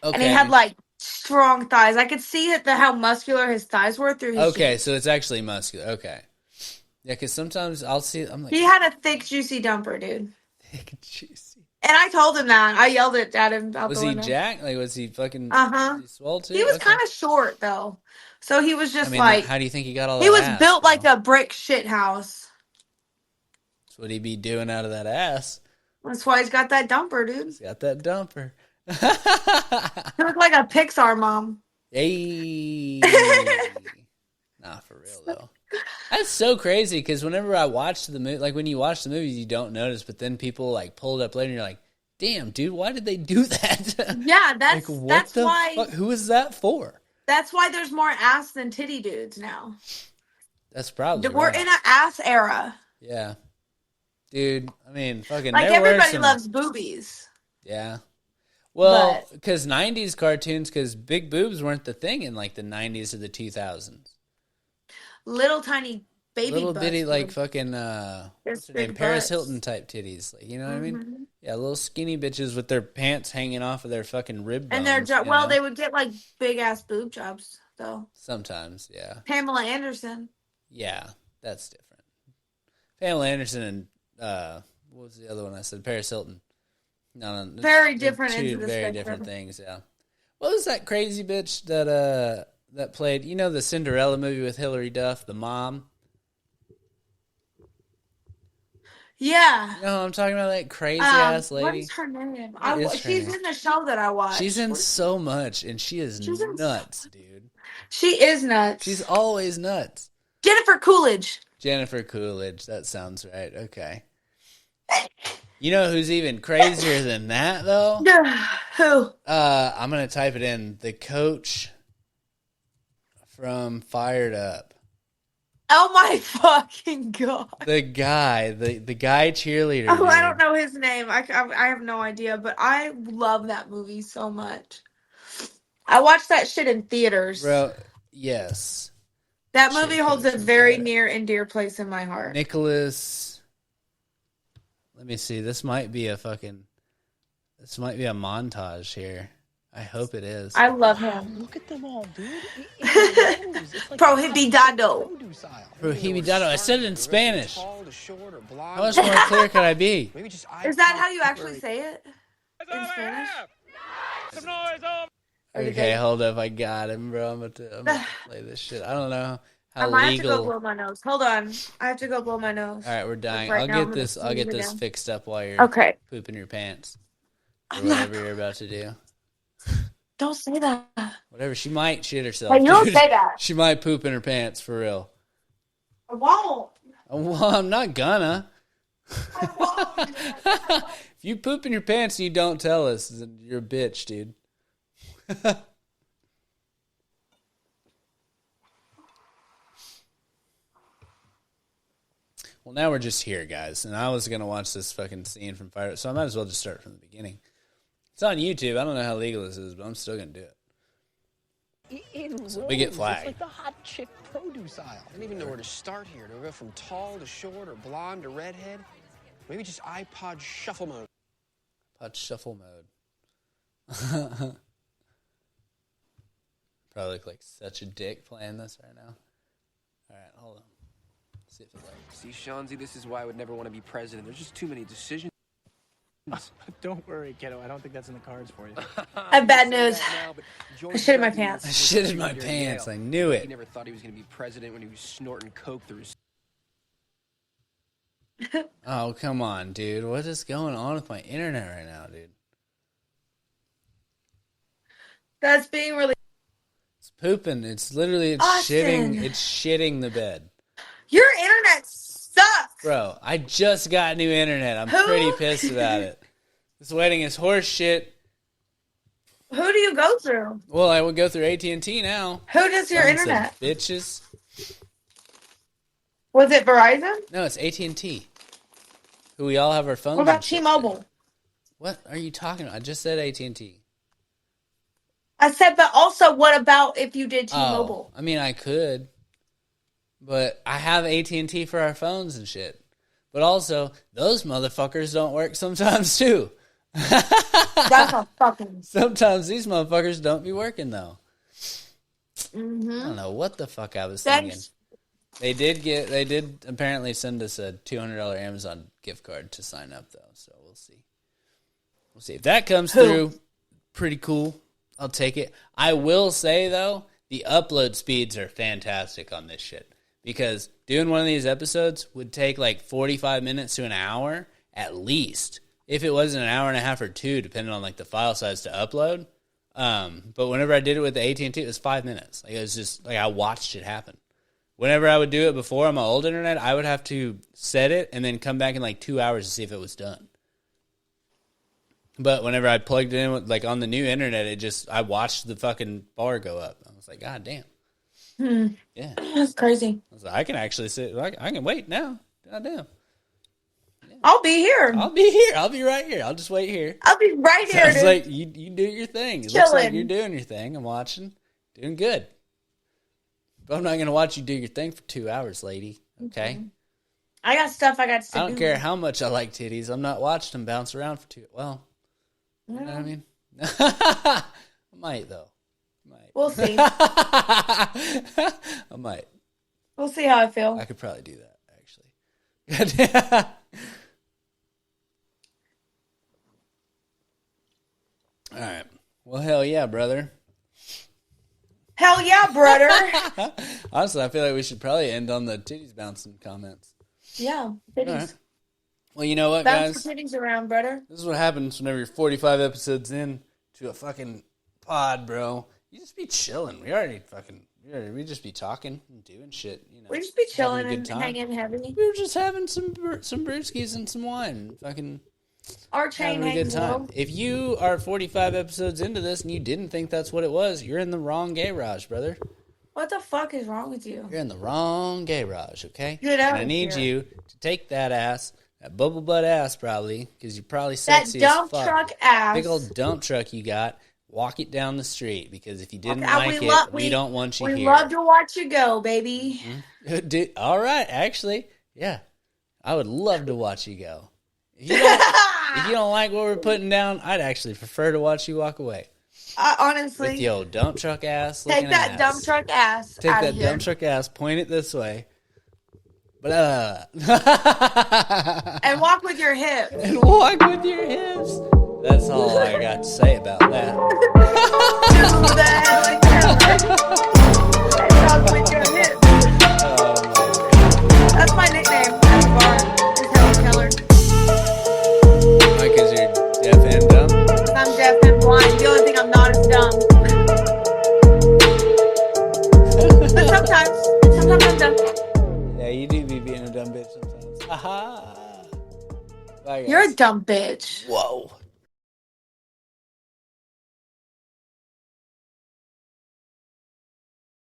Okay. and he had like strong thighs. I could see how muscular his thighs were through his Okay, jeans. so it's actually muscular. Okay. Yeah, because sometimes I'll see. I'm like, He had a thick, juicy dumper, dude. thick and juicy. And I told him that. I yelled it at him out Was the he window. jacked? Like, was he fucking? Uh-huh. Was he swole too? He was Okay. kind of short, though. So he was just I mean, like... how do you think he got all that? He was ass, built bro? like a brick shit house. That's what he be doing out of that ass. That's why he's got that dumper, dude. He's got that dumper. He looked like a Pixar mom. Hey. Nah, for real though. That's so crazy because whenever I watch the movie, like when you watch the movies, you don't notice, but then people like pull it up later and you're like, "Damn, dude, why did they do that?" Yeah, that's like, what that's the why fuck? Who is that for? that's why there's more ass than titty dudes now. That's probably We're right. in an ass era. Yeah, dude. I mean, fucking. Like there were everybody some- loves boobies. Yeah. Well, because 90s cartoons, because big boobs weren't the thing in like the 90s or the 2000s. Little tiny baby Little butts. bitty like fucking what's her name? big Paris butts. Hilton type titties. Like, you know what I mean? Yeah, little skinny bitches with their pants hanging off of their fucking rib bones. And they would get like big ass boob jobs though. Sometimes, yeah. Pamela Anderson. Yeah, that's different. Pamela Anderson and what was the other one I said? Paris Hilton. No, very different. Two very different things. Yeah. What was that crazy bitch that played? You know the Cinderella movie with Hilary Duff, the mom. Yeah. You know what I'm talking about? That crazy ass lady. What is her name? She's in the show that I watched. She's in so much, and she is nuts, dude. She is nuts. She's always nuts. Jennifer Coolidge. Jennifer Coolidge. That sounds right. Okay. You know who's even crazier than that, though? Who? I'm going to type it in. The coach from Fired Up. Oh, my fucking God. The guy cheerleader. Oh, dude. I don't know his name. I have no idea, but I love that movie so much. I watched that shit in theaters. Bro, yes. That movie holds a very near and dear place in my heart. Nicholas... Let me see. This might be a montage here. I hope it is. I love him. Look at them all, dude. Prohibidado. Prohibidado. I said it in Spanish. How much more clear could I be? Is that how you actually say it? In Spanish? Okay, hold up. I got him, bro. I'm about to play this shit. I don't know how legal. I have to go blow my nose. Hold on. I have to go blow my nose. All right, we're dying. I'll get this fixed up while you're pooping your pants. Or whatever you're about to do. Don't say that. Whatever. She might shit herself. Hey, you don't say that. She might poop in her pants, for real. I won't. Well, I'm not gonna. I won't. If you poop in your pants and you don't tell us, then you're a bitch, dude. Well, now we're just here, guys. And I was going to watch this fucking scene from Fire, so I might as well just start from the beginning. It's on YouTube. I don't know how legal this is, but I'm still going to do it. So we get flagged. It's like the hot chick produce aisle. I don't even know where to start here. Do I go from tall to short or blonde to redhead? Maybe just iPod shuffle mode. iPod shuffle mode. Probably look like such a dick playing this right now. All right, hold on. See if it works. See, Shanzi, this is why I would never want to be president. There's just too many decisions. Don't worry, kiddo. I don't think that's in the cards for you. I have bad news. I shit in my pants. I shit in my pants. I knew it. He never thought he was going to be president when he was snorting coke through his... Oh, come on, dude. What is going on with my internet right now, dude? That's being really... It's pooping. It's literally shitting. It's shitting the bed. Your internet sucks. Bro, I just got new internet. I'm pretty pissed about it. This wedding is horse shit. Who do you go through? Well, I would go through AT&T now. Who does your internet? Bitches. Was it Verizon? No, it's AT&T. Who we all have our phones. What about T-Mobile? What are you talking about? I just said AT&T. I said, but also, what about if you did T-Mobile? Oh, I mean, I could. But I have AT&T for our phones and shit. But also, those motherfuckers don't work sometimes, too. That's a fucking... Sometimes these motherfuckers don't be working, though. Mm-hmm. I don't know what the fuck I was thinking. They did apparently send us a $200 Amazon gift card to sign up, though. So we'll see. We'll see if that comes through. Pretty cool. I'll take it. I will say, though, the upload speeds are fantastic on this shit. Because doing one of these episodes would take like 45 minutes to an hour at least. If it wasn't an hour and a half or two, depending on like the file size to upload. But whenever I did it with the AT&T, it was 5 minutes. Like it was just like I watched it happen. Whenever I would do it before on my old internet, I would have to set it and then come back in like 2 hours to see if it was done. But whenever I plugged it in with, like on the new internet, I watched the fucking bar go up. I was like, God damn. Yeah. That's crazy. I was like, I can actually sit. I can wait now. God damn. Yeah. I'll be here. I'll be here. I'll be right here. I'll just wait here. I'll be right here. Sounds Dude. like you do your thing. It looks like Chilling. you're doing your thing. I'm watching. Doing good. But I'm not going to watch you do your thing for 2 hours, lady. Okay? Mm-hmm. I got stuff I got to do. I don't care how much I like titties. I'm not watching them bounce around for 2. Well, you know what I mean? I might, though. We'll see. I might. We'll see how I feel. I could probably do that, actually. All right. Well, hell yeah, brother. Hell yeah, brother. Honestly, I feel like we should probably end on the titties bouncing comments. Yeah, titties. Right. Well, you know what, Bounce guys? the titties around, brother. This is what happens whenever you're 45 episodes in to a fucking pod, bro. You just be chilling. We just be talking and doing shit. You know, We just be chilling having a and good time. hanging heavy. We were just having some brewskis and some wine. Fucking Our chain having a good hangs time. low. If you are 45 episodes into this and you didn't think that's what it was, you're in the wrong Gayrage, brother. What the fuck is wrong with you? You're in the wrong Gayrage, okay? Get out And I of need here. you to take that ass, that bubble butt ass probably, because you're probably That sexy dump as fuck. truck ass. Big old dump truck you got. Walk it down the street, because if you didn't Okay, like we don't want you we here. We love to watch you go, baby. Mm-hmm. Dude, all right, actually, yeah. I would love to watch you go. If you don't like what we're putting down, I'd actually prefer to watch you walk away. Honestly. With the old dump truck ass. Take that dump truck ass. Take out that of here. dump truck ass, point it this way. But and walk with your hips. And walk with your hips. That's all I got to say about that. Do the hell and walk with your hips. That's my nickname at the bar. Is Helen Keller. Why, because you're deaf and dumb? I'm deaf and blind. The only thing I'm not is dumb. But sometimes I'm dumb. Yeah, you do be being a dumb bitch sometimes. Aha. Bye, guys. You're a dumb bitch. Whoa.